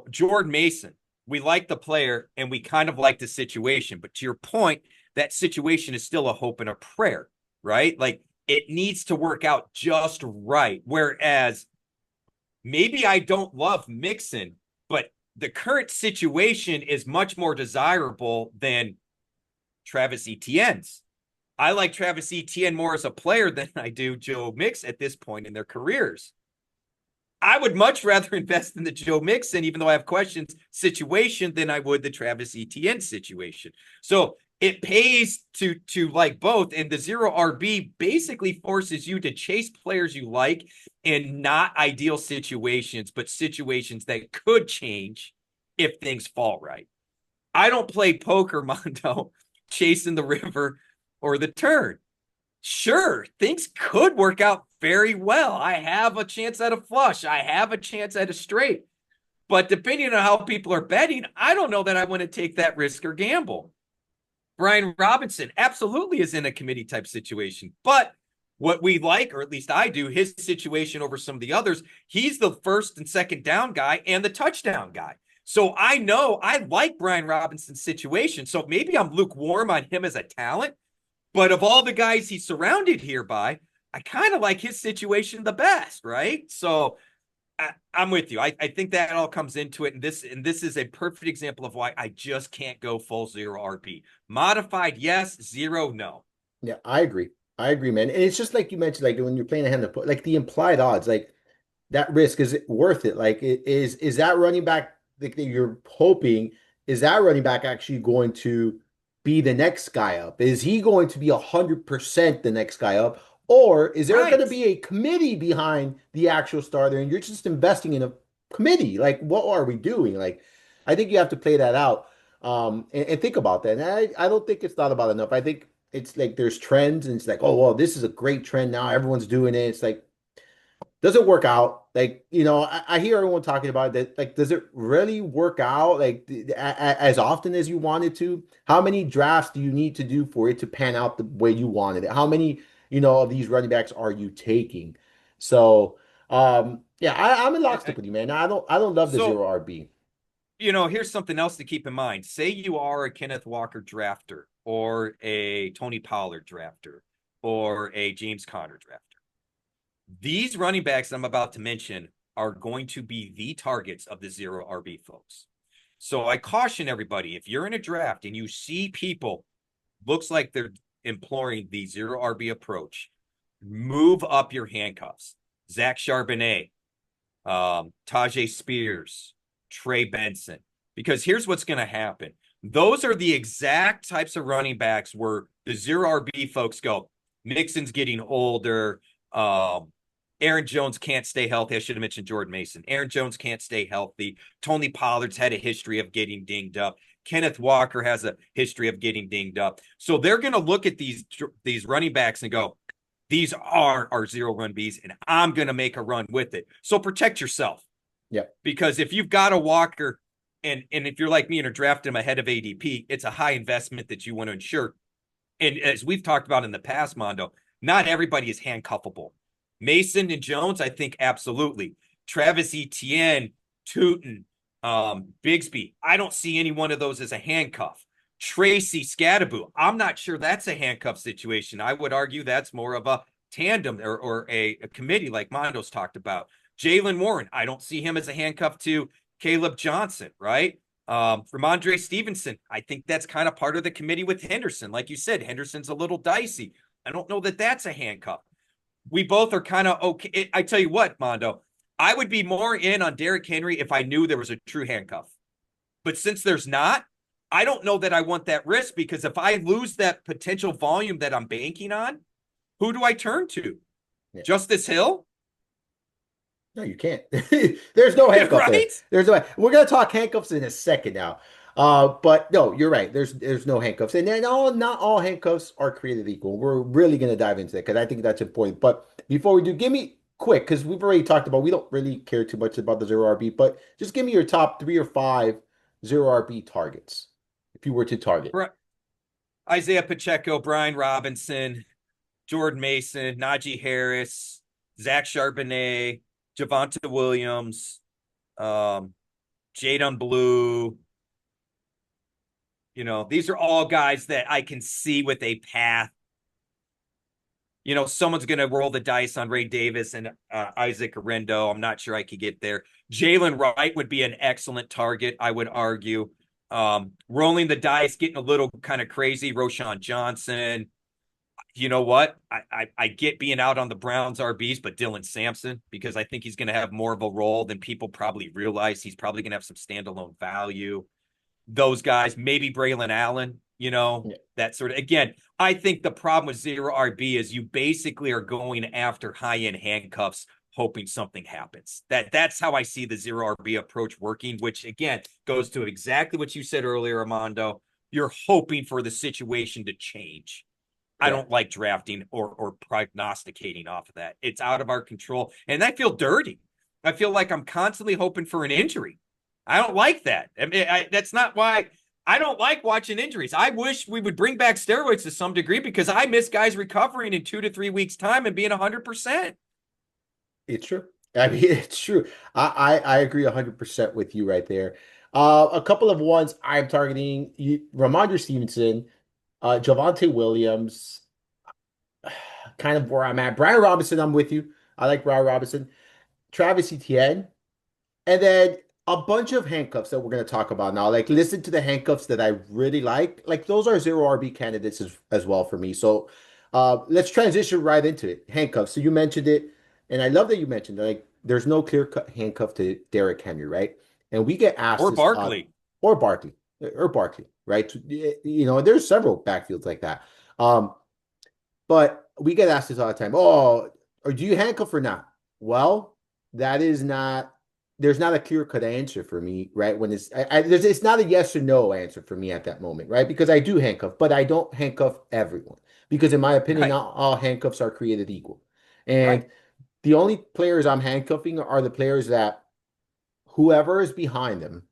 Jordan Mason, we like the player and we kind of like the situation. But to your point, that situation is still a hope and a prayer. Right. Like it needs to work out just right. Whereas maybe I don't love Mixon, but the current situation is much more desirable than Travis Etienne's. I like Travis Etienne more as a player than I do Joe Mix at this point in their careers. I would much rather invest in the Joe Mixon, even though I have questions, situation than I would the Travis Etienne situation. So it pays to like both, and the zero RB basically forces you to chase players you like in not ideal situations, but situations that could change if things fall right. I don't play poker, Mondo, chasing the river or the turn. Sure, things could work out very well. I have a chance at a flush. I have a chance at a straight. But depending on how people are betting, I don't know that I want to take that risk or gamble. Brian Robinson absolutely is in a committee type situation. But what we like, or at least I do, his situation over some of the others, he's the first and second down guy and the touchdown guy. So I know I like Brian Robinson's situation. So maybe I'm lukewarm on him as a talent. But of all the guys he's surrounded here by, I kind of like his situation the best, right? So I'm with you. I think that all comes into it, and this is a perfect example of why I just can't go full zero RB. Modified, yes. Zero, no. Yeah, I agree. I agree, man. And it's just like you mentioned, like when you're playing a hand of like the implied odds, like that risk, is it worth it? Like is that running back like that you're hoping, is that running back actually going to be the next guy up? Is he going to be 100% the next guy up? Or is there going to Right. be a committee behind the actual starter and you're just investing in a committee? Like, what are we doing? Like, I think you have to play that out and think about that. And I don't think it's thought about enough. I think it's like there's trends and it's like, oh, well, this is a great trend now. Everyone's doing it. It's like, does it work out? Like, I hear everyone talking about that. Like, does it really work out like as often as you want it to? How many drafts do you need to do for it to pan out the way you wanted it? How many, of these running backs are you taking? So, yeah, I'm in lockstep with you, man. I don't love the So, zero RB. here's something else to keep in mind. Say you are a Kenneth Walker drafter or a Tony Pollard drafter or a James Conner drafter. These running backs I'm about to mention are going to be the targets of the zero RB folks. So I caution everybody, if you're in a draft and you see people, looks like they're imploring the zero RB approach, move up your handcuffs. Zach Charbonnet, Tajay Spears, Trey Benson. Because here's what's going to happen. Those are the exact types of running backs where the zero RB folks go, Mixon's getting older. Aaron Jones can't stay healthy. I should have mentioned Jordan Mason. Aaron Jones can't stay healthy. Tony Pollard's had a history of getting dinged up. Kenneth Walker has a history of getting dinged up. So they're going to look at these running backs and go, these are our zero run Bs, and I'm going to make a run with it. So protect yourself. Yeah. Because if you've got a Walker, and if you're like me and are drafting him ahead of ADP, it's a high investment that you want to ensure. And as we've talked about in the past, Mondo, not everybody is handcuffable. Mason and Jones, I think absolutely. Travis Etienne, Tootin, Bigsby, I don't see any one of those as a handcuff. Tracy Scadaboo, I'm not sure that's a handcuff situation. I would argue that's more of a tandem or a committee like Mondo's talked about. Jalen Warren, I don't see him as a handcuff to Caleb Johnson, right? Ramondre Stevenson, I think that's kind of part of the committee with Henderson. Like you said, Henderson's a little dicey. I don't know that that's a handcuff. We both are kind of okay. I tell you what, Mondo, I would be more in on Derrick Henry if I knew there was a true handcuff. But since there's not, I don't know that I want that risk because if I lose that potential volume that I'm banking on, who do I turn to? Yeah. Justice Hill? No, you can't. There's no handcuff there. Right? There's no. We're gonna talk handcuffs in a second now. But no, you're right. There's no handcuffs, and then not all handcuffs are created equal. We're really gonna dive into that because I think that's important. But before we do, give me quick because we've already talked about. We don't really care too much about the zero RB, but just give me your top 3 or 5 zero RB targets if you were to target. Isaiah Pacheco, Brian Robinson, Jordan Mason, Najee Harris, Zach Charbonnet, Javonte Williams, Jadon Blue. These are all guys that I can see with a path. Someone's going to roll the dice on Ray Davis and Isaac Arendo. I'm not sure I could get there. Jalen Wright would be an excellent target, I would argue. Rolling the dice, getting a little kind of crazy. Roshan Johnson. you know what? I get being out on the Browns RBs, but Dylan Sampson, because I think he's going to have more of a role than people probably realize. He's probably going to have some standalone value. Those guys, maybe Braylon Allen, Yeah, that sort of, again, I think the problem with zero RB is you basically are going after high-end handcuffs, hoping something happens. That's how I see the zero RB approach working, which again goes to exactly what you said earlier, Armando. You're hoping for the situation to change. I don't correct. like drafting or prognosticating off of that. It's out of our control. And I feel dirty. I feel like I'm constantly hoping for an injury. I don't like that. I mean, that's not why I don't like watching injuries. I wish we would bring back steroids to some degree because I miss guys recovering in 2 to 3 weeks' time and being 100%. It's true. I mean, it's true. I agree 100% with you right there. A couple of ones I'm targeting: Ramondre Stevenson, Javonte Williams, kind of where I'm at. Brian Robinson, I'm with you. I like Brian Robinson. Travis Etienne. And then a bunch of handcuffs that we're going to talk about now. Like, listen to the handcuffs that I really like. Like, those are zero RB candidates as well for me. So, let's transition right into it. Handcuffs. So you mentioned it, and I love that you mentioned it. Like, there's no clear-cut handcuff to Derrick Henry, right? And we get asked Or this Barkley. or Barkley, right? There's several backfields like that. But we get asked this all the time. Oh, or do you handcuff or not? Well, that is not. There's not a clear cut answer for me, right? When it's not a yes or no answer for me at that moment, right? Because I do handcuff, but I don't handcuff everyone because, in my opinion, Right. not all handcuffs are created equal. Right. And the only players I'm handcuffing are the players that whoever is behind them,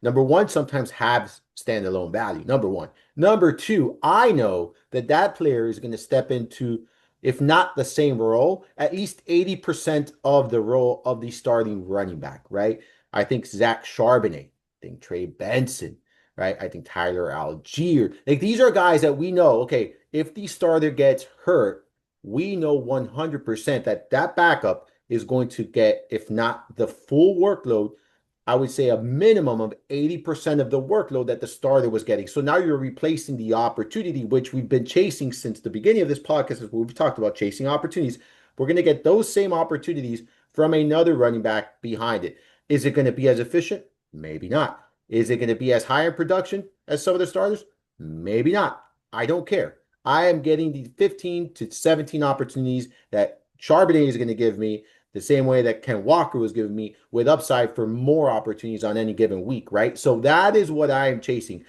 number one, sometimes have standalone value. Number one. Number two, I know that that player is going to step into, if not the same role, at least 80% of the role of the starting running back, right? I think Zach Charbonnet, I think Trey Benson, right? I think Tyler Algier. Like, these are guys that we know, okay, if the starter gets hurt, we know 100% that that backup is going to get, if not the full workload, I would say a minimum of 80% of the workload that the starter was getting. So now you're replacing the opportunity, which we've been chasing since the beginning of this podcast, as we've talked about chasing opportunities. We're going to get those same opportunities from another running back behind it. Is it going to be as efficient? Maybe not. Is it going to be as high in production as some of the starters? Maybe not. I don't care. I am getting the 15 to 17 opportunities that Charbonnet is going to give me the same way that Ken Walker was giving me, with upside for more opportunities on any given week, right? So that is what I am chasing.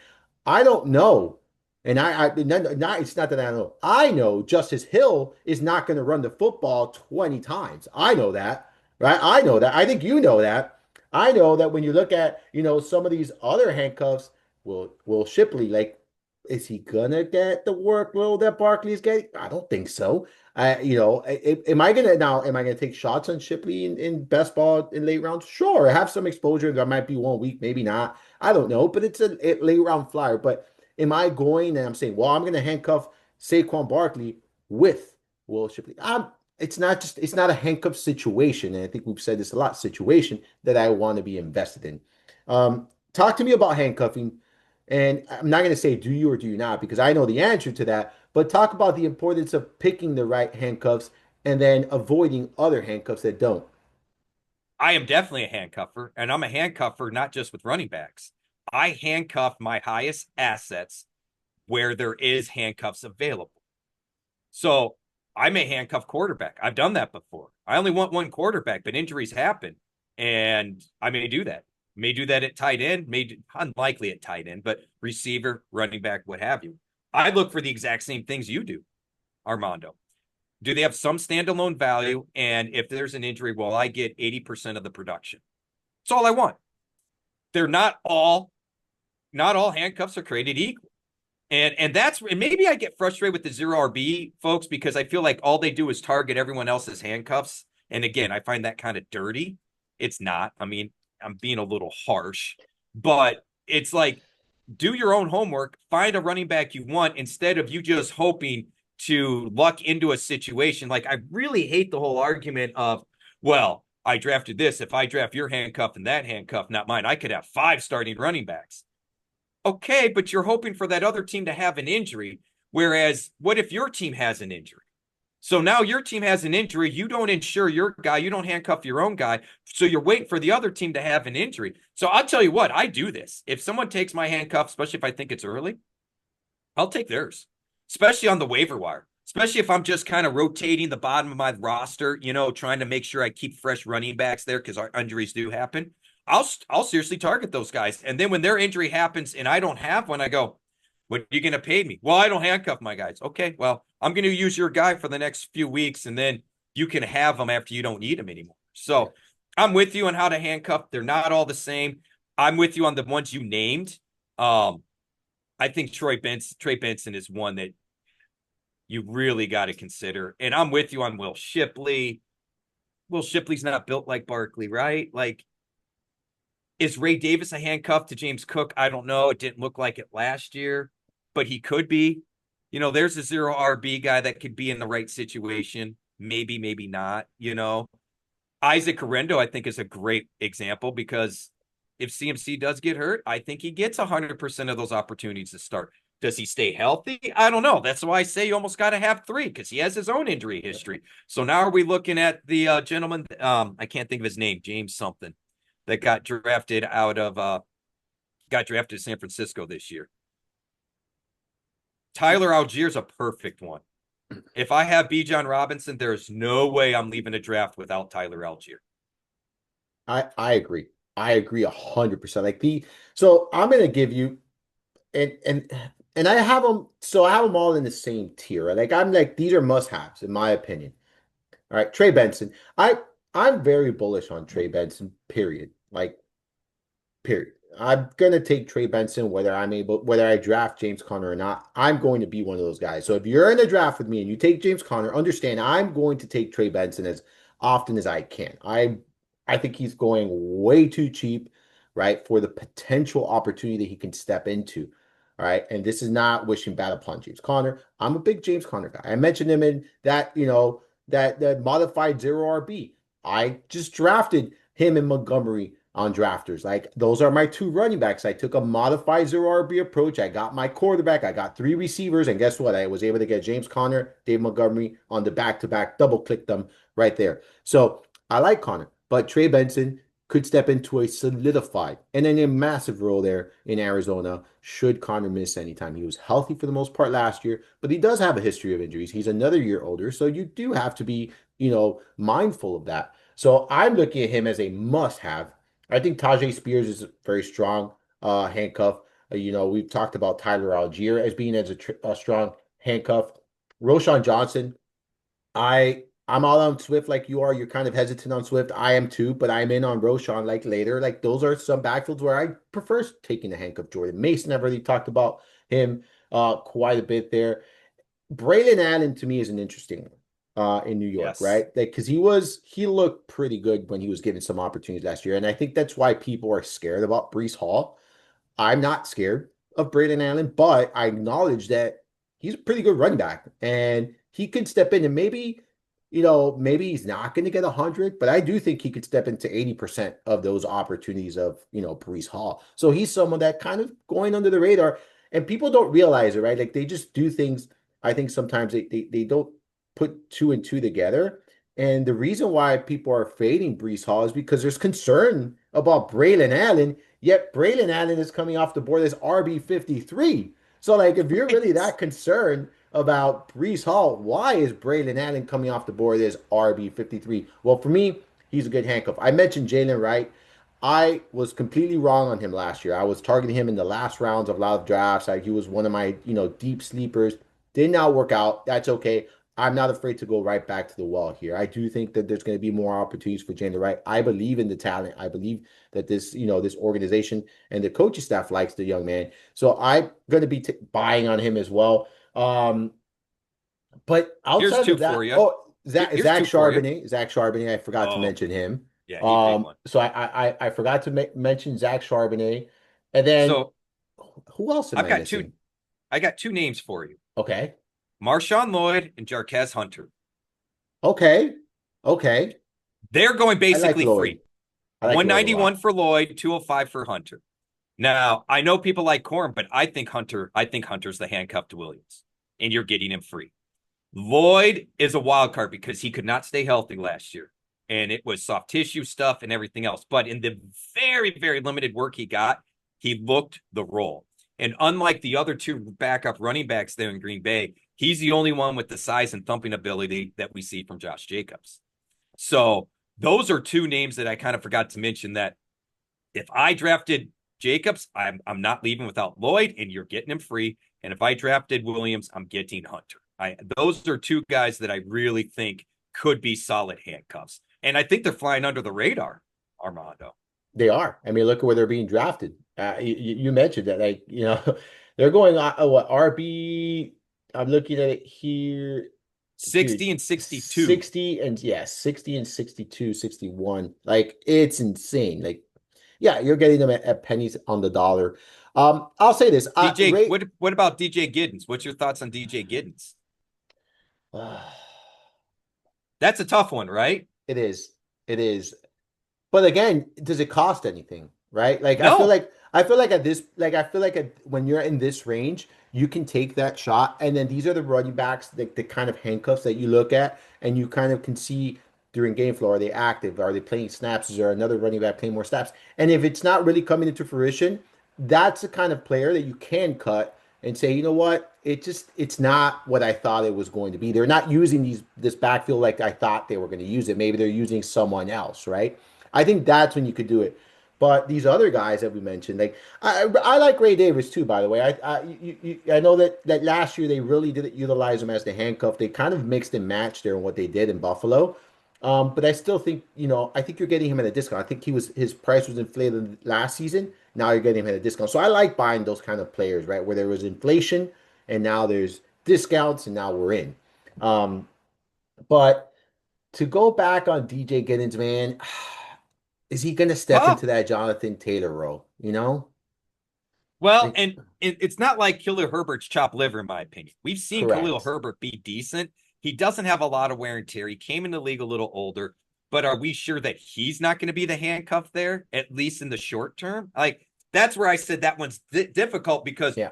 I don't know. And it's not that I don't know. I know Justice Hill is not going to run the football 20 times. I know that, right? I know that. I think you know that. I know that when you look at, some of these other handcuffs, Will Shipley, like, is he gonna get the workload that Barkley's getting? I don't think so. Am I gonna now? Am I gonna take shots on Shipley in best ball in late rounds? Sure, have some exposure. There might be one week, maybe not. I don't know, but it's a late round flyer. But am I going and I'm saying, well, I'm gonna handcuff Saquon Barkley with Will Shipley? It's not a handcuff situation, and I think we've said this a lot. Situation that I want to be invested in. Talk to me about handcuffing. And I'm not going to say do you or do you not, because I know the answer to that, but talk about the importance of picking the right handcuffs and then avoiding other handcuffs that don't. I am definitely a handcuffer, and I'm a handcuffer not just with running backs. I handcuff my highest assets where there is handcuffs available. So I may handcuff quarterback. I've done that before. I only want one quarterback, but injuries happen. And I may do that. May do that at tight end, unlikely at tight end, but receiver, running back, what have you. I look for the exact same things you do, Armando. Do they have some standalone value? And if there's an injury, well, I get 80% of the production. That's all I want. They're not all handcuffs are created equal. And maybe I get frustrated with the zero RB folks because I feel like all they do is target everyone else's handcuffs. And again, I find that kind of dirty. It's not. I mean, I'm being a little harsh, but it's like do your own homework, find a running back you want instead of you just hoping to luck into a situation. Like I really hate the whole argument of, well, I drafted this. If I draft your handcuff and that handcuff, not mine, I could have 5 starting running backs. Okay, but you're hoping for that other team to have an injury. Whereas, what if your team has an injury? So now your team has an injury. You don't insure your guy. You don't handcuff your own guy. So you're waiting for the other team to have an injury. So I'll tell you what, I do this. If someone takes my handcuff, especially if I think it's early, I'll take theirs, especially on the waiver wire, especially if I'm just kind of rotating the bottom of my roster, trying to make sure I keep fresh running backs there because our injuries do happen. I'll seriously target those guys. And then when their injury happens and I don't have one, I go, what are you going to pay me? Well, I don't handcuff my guys. Okay, well, I'm going to use your guy for the next few weeks, and then you can have them after you don't need them anymore. Yeah. So I'm with you on how to handcuff. They're not all the same. I'm with you on the ones you named. I think Trey Benson is one that you really got to consider. And I'm with you on Will Shipley. Will Shipley's not built like Barkley, right? Like, is Ray Davis a handcuff to James Cook? I don't know. It didn't look like it last year, but he could be. There's a zero RB guy that could be in the right situation. Maybe, maybe not. Isaac Correndo, I think, is a great example because if CMC does get hurt, I think he gets 100% of those opportunities to start. Does he stay healthy? I don't know. That's why I say you almost got to have three because he has his own injury history. So now are we looking at the gentleman? I can't think of his name, James something, that got drafted to San Francisco this year. Tyler Allgeier's a perfect one. If I have Bijan Robinson, there's no way I'm leaving a draft without Tyler Algier. I agree. I agree 100%. So I'm gonna give you and I have them. So I have them all in the same tier. Right? Like I'm like these are must-haves in my opinion. All right, Trey Benson. I'm very bullish on Trey Benson. Period. Like period. I'm gonna take Trey Benson whether I draft James Conner or not. I'm going to be one of those guys. So if you're in a draft with me and you take James Conner, understand I'm going to take Trey Benson as often as I can. I think he's going way too cheap, right, for the potential opportunity that he can step into. All right. And this is not wishing bad upon James Conner. I'm a big James Conner guy. I mentioned him in that modified zero RB. I just drafted him and Montgomery on drafters. Like those are my two running backs. I took a modified zero RB approach. I got my quarterback. I got three receivers, and guess what? I was able to get James Conner, Dave Montgomery on the back-to-back, double click them right there. So I like Conner, but Trey Benson could step into a solidified and then a massive role there in Arizona should Conner miss anytime. He was healthy for the most part last year, but he does have a history of injuries. He's another year older, so you do have to be, mindful of that. So I'm looking at him as a must-have. I think Tajay Spears is a very strong handcuff. We've talked about Tyler Algier as being a strong handcuff. Roshan Johnson, I'm all on Swift like you are. You're kind of hesitant on Swift. I am too, but I'm in on Roshan like later. Like those are some backfields where I prefer taking the handcuff. Jordan Mason, I've already talked about him quite a bit there. Braylon Allen to me is an interesting one in New York, Yes. right? Like because he looked pretty good when he was given some opportunities last year, and I think that's why people are scared about Breece Hall. I'm not scared of Braden Allen, but I acknowledge that he's a pretty good running back and he could step in and maybe he's not going to get 100, but I do think he could step into 80% of those opportunities of, Breece Hall. So he's someone that kind of going under the radar and people don't realize it, right? Like they just do things. I think sometimes they don't put two and two together. And the reason why people are fading Breece Hall is because there's concern about Braylon Allen. Yet Braylon Allen is coming off the board as RB 53. So, like, if you're really that concerned about Breece Hall, why is Braylon Allen coming off the board as RB 53? Well, for me, he's a good handcuff. I mentioned Jalen Wright. I was completely wrong on him last year. I was targeting him in the last rounds of a lot of drafts. He was one of my, deep sleepers. Did not work out. That's okay. I'm not afraid to go right back to the well here. I do think that there's going to be more opportunities for Jalen Wright. I believe in the talent. I believe that this organization and the coaching staff likes the young man. So I'm going to be buying on him as well. But Here's outside two of for that, you. oh, Zach, Here's Zach two for you. Charbonnet, Zach Charbonnet, I forgot to Oh, mention him. yeah, he's a big one. So I forgot to mention Zach Charbonnet, and then So who else am I've I got two. missing? I got two names for you: Okay, Marshawn Lloyd and Jarquez Hunter. okay, okay. They're going I like basically Lloyd. free. I like Lloyd a 191 lot. for Lloyd, 205 for Hunter. Now, I know people like Corum, but I think Hunter's the handcuff to Williams. and you're getting him free. Lloyd is a wild card because he could not stay healthy last year. And it was soft tissue stuff and everything else. But in the very, very limited work he got, he looked the role. And unlike the other two backup running backs there in Green Bay, he's the only one with the size and thumping ability that we see from Josh Jacobs. So those are two names that I kind of forgot to mention that if I drafted Jacobs, I'm not leaving without Lloyd, and you're getting him free. And if I drafted Williams, I'm getting Hunter. Those are two guys that I really think could be solid handcuffs. And I think they're flying under the radar, Armando. They are. I mean, look at where they're being drafted. You mentioned that, like, they're going what RB. I'm looking at it here. Dude, 60 and 62. 60 and yeah, 60 and 62, 61. Like, it's insane. Like, yeah, you're getting them at pennies on the dollar. I'll say this. DJ, what about DJ Giddens? What's your thoughts on DJ Giddens? That's a tough one, right? It is. It is. But again, does it cost anything? Right? Like No. I feel like at this like I feel like when you're in this range, you can take that shot. And then these are the running backs, the kind of handcuffs that you look at and you kind of can see during game flow. Are they active? Are they playing snaps? Is there another running back playing more snaps? And if it's not really coming into fruition, that's the kind of player that you can cut and say, you know what? It's not what I thought it was going to be. They're not using this backfield like I thought they were going to use it. Maybe they're using someone else, right? I think that's when you could do it. But these other guys that we mentioned, like I like Ray Davis too, by the way. I know that last year they really didn't utilize him as the handcuff. They kind of mixed and matched there in what they did in Buffalo. But I still think, I think you're getting him at a discount. I think his price was inflated last season. Now you're getting him at a discount. So I like buying those kind of players, right? Where there was inflation and now there's discounts and now we're in. Um, but to go back on DJ Giddens, man, is he going to step Tough. into that Jonathan Taylor role? Well, Like, and it's not like Khalil Herbert's chopped liver, in my opinion. We've seen Khalil correct. Herbert be decent. He doesn't have a lot of wear and tear. He came in the league a little older, but are we sure that he's not going to be the handcuff there, at least in the short term? Like, that's where I said that one's difficult because Yeah,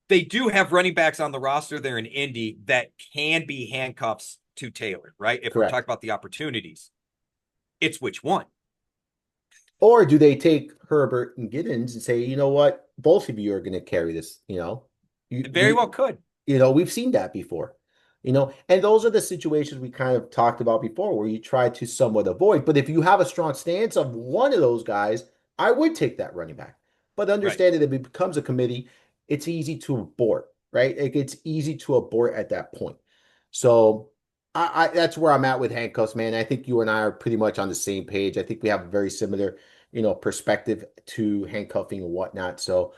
they do have running backs on the roster there in Indy that can be handcuffs to Taylor, right? If we're talking correct. about the opportunities, it's which one? Or do they take Herbert and Giddens and say, you know what, both of you are going to carry this? It very well could. We've seen that before. And those are the situations we kind of talked about before where you try to somewhat avoid. But if you have a strong stance of one of those guys, I would take that running back. But Right. understand that if it becomes a committee, it's easy to abort, right? It's easy to abort at that point. So I that's where I'm at with handcuffs, man. I think you and I are pretty much on the same page. I think we have a very similar, perspective to handcuffing and whatnot. So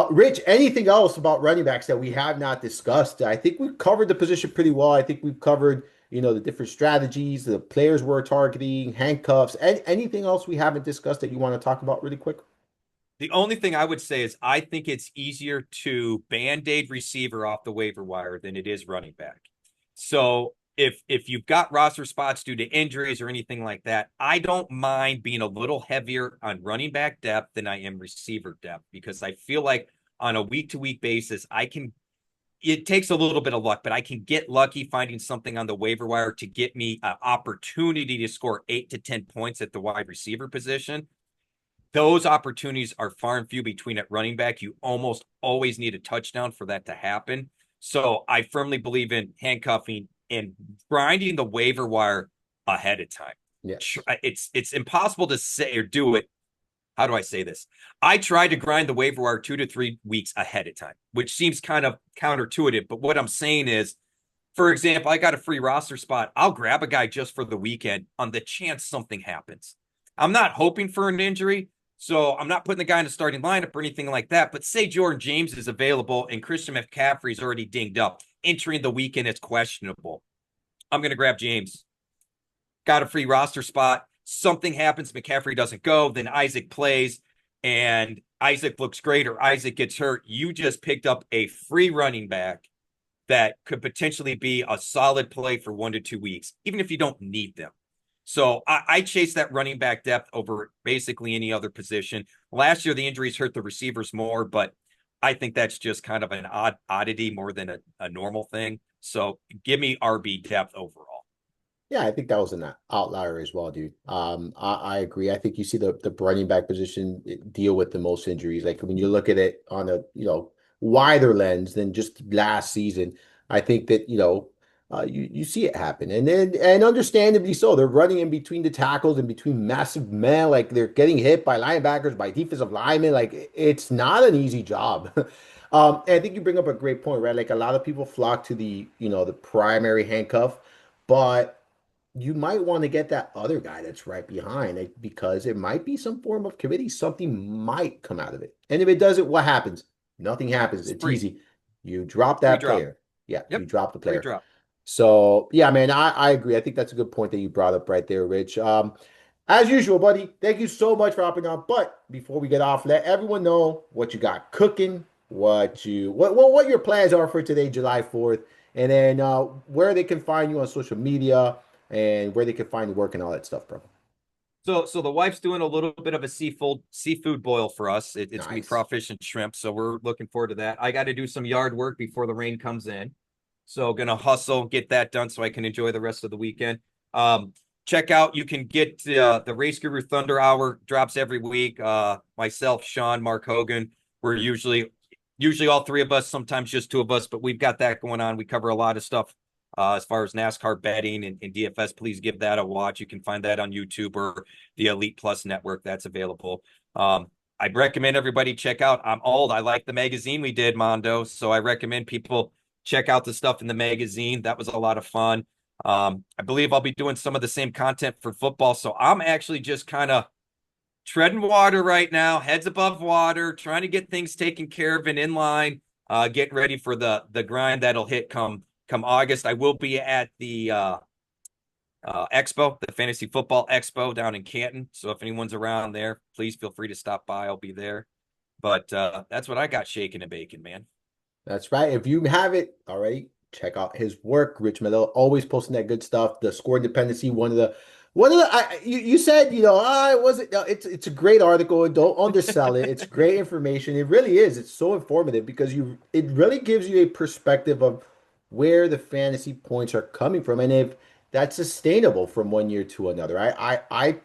Rich, anything else about running backs that we have not discussed? I think we've covered the position pretty well. I think we've covered, the different strategies, the players we're targeting, handcuffs, and anything else we haven't discussed that you want to talk about really quick? The only thing I would say is I think it's easier to band-aid receiver off the waiver wire than it is running back. So if you've got roster spots due to injuries or anything like that, I don't mind being a little heavier on running back depth than I am receiver depth because I feel like on a week-to-week basis, it takes a little bit of luck, but I can get lucky finding something on the waiver wire to get me an opportunity to score 8 to 10 points at the wide receiver position. Those opportunities are far and few between at running back. You almost always need a touchdown for that to happen. So I firmly believe in handcuffing and grinding the waiver wire ahead of time. Yes. It's impossible to say or do it. How do I say this? I try to grind the waiver wire 2 to 3 weeks ahead of time, which seems kind of counterintuitive. But what I'm saying is, for example, I got a free roster spot. I'll grab a guy just for the weekend on the chance something happens. I'm not hoping for an injury, so I'm not putting the guy in the starting lineup or anything like that. But say Jordan James is available and Christian McCaffrey's already dinged up. Entering the weekend is questionable. I'm going to grab James. Got a free roster spot. Something happens, McCaffrey doesn't go, then Isaac plays, and Isaac looks great or Isaac gets hurt. You just picked up a free running back that could potentially be a solid play for 1 to 2 weeks, even if you don't need them. So I chase that running back depth over basically any other position. Last year, the injuries hurt the receivers more, but I think that's just kind of an oddity more than a normal thing. So give me RB depth overall. Yeah, I think that was an outlier as well, dude. I agree. I think you see the running back position deal with the most injuries. Like when you look at it on a wider lens than just last season, I think that you see it happen, and understandably so. They're running in between the tackles and between massive men, like they're getting hit by linebackers, by defensive linemen. Like it's not an easy job. And I think you bring up a great point, right? Like a lot of people flock to the primary handcuff, but you might want to get that other guy that's right behind it because it might be some form of committee. Something might come out of it. And if it doesn't, what happens? Nothing happens. It's It's free, easy. You drop free that drop. player. Yeah, you Yep, drop the free player. drop. So, yeah, man, I agree. I think that's a good point that you brought up right there, Rich. As usual, buddy, thank you so much for hopping on. But before we get off, let everyone know what you got cooking, what your plans are for today, July 4th, and then where they can find you on social media and where they can find work and all that stuff, bro. So the wife's doing a little bit of a seafood boil for us. It's gonna be Nice. crawfish and shrimp, so we're looking forward to that. I got to do some yard work before the rain comes in, so gonna hustle get that done so I can enjoy the rest of the weekend. Check out, you can get the Race Guru Thunder Hour drops every week. Myself, Sean, Mark Hogan, we're usually all three of us, sometimes just two of us, but we've got that going on. We cover a lot of stuff as far as NASCAR betting and DFS. Please give that a watch. You can find that on YouTube or the Elite Plus network that's available. I'd recommend everybody check out. I'm old. I like the magazine we did, Mondo. So I recommend people check out the stuff in the magazine. That was a lot of fun. I believe I'll be doing some of the same content for football. So I'm actually just kind of treading water right now, heads above water, trying to get things taken care of and in line, getting ready for the grind that'll hit come August. I will be at the Expo, the Fantasy Football Expo down in Canton. So if anyone's around there, please feel free to stop by. I'll be there. But that's what I got shaking and baking, man. That's right. If you haven't already, check out his work. Rich Maletto always posting that good stuff. The score dependency, you said, it wasn't, no, it's a great article. Don't undersell it. It's great information. It really is. It's so informative because it really gives you a perspective of where the fantasy points are coming from and if that's sustainable from one year to another.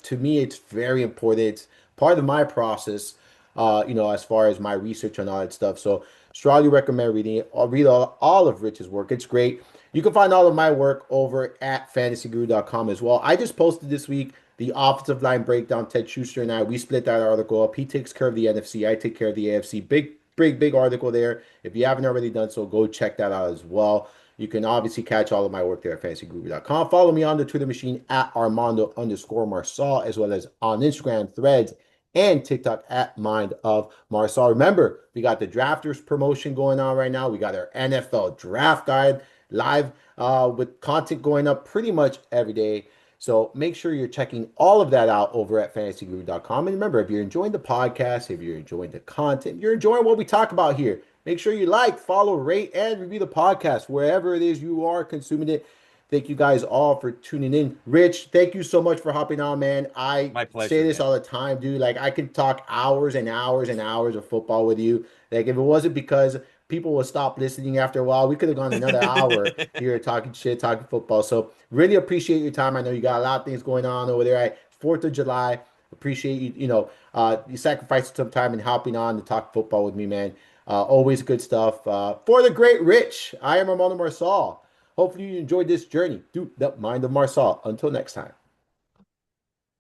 To me, it's very important. It's part of my process, as far as my research on all that stuff. So strongly recommend reading it. I'll read all of Rich's work. It's great. You can find all of my work over at fantasyguru.com as well. I just posted this week the offensive line breakdown. Ted Schuster and we split that article up. He takes care of the NFC. I take care of the AFC. Big article there. If you haven't already done so, go check that out as well. You can obviously catch all of my work there at fantasyguru.com. Follow me on the Twitter machine at Armando_Marsal, as well as on Instagram, Threads, and TikTok at Mind of Marsal. Remember, we got the drafters promotion going on right now. We got our NFL draft guide live with content going up pretty much every day. So make sure you're checking all of that out over at fantasyguru.com. And remember, if you're enjoying the podcast, if you're enjoying the content, you're enjoying what we talk about here, make sure you like, follow, rate, and review the podcast wherever it is you are consuming it. Thank you guys all for tuning in. Rich, thank you so much for hopping on, man. I My say pleasure, this man. all the time, dude. Like I could talk hours and hours and hours of football with you. Like if it wasn't because people would stop listening after a while, we could have gone another hour here talking shit, talking football. So really appreciate your time. I know you got a lot of things going on over there at 4th of July. Appreciate you, you sacrificing some time and hopping on to talk football with me, man. Always good stuff. For the great Rich, I am Armando Marsal. Hopefully you enjoyed this journey through the mind of Marsal. Until next time.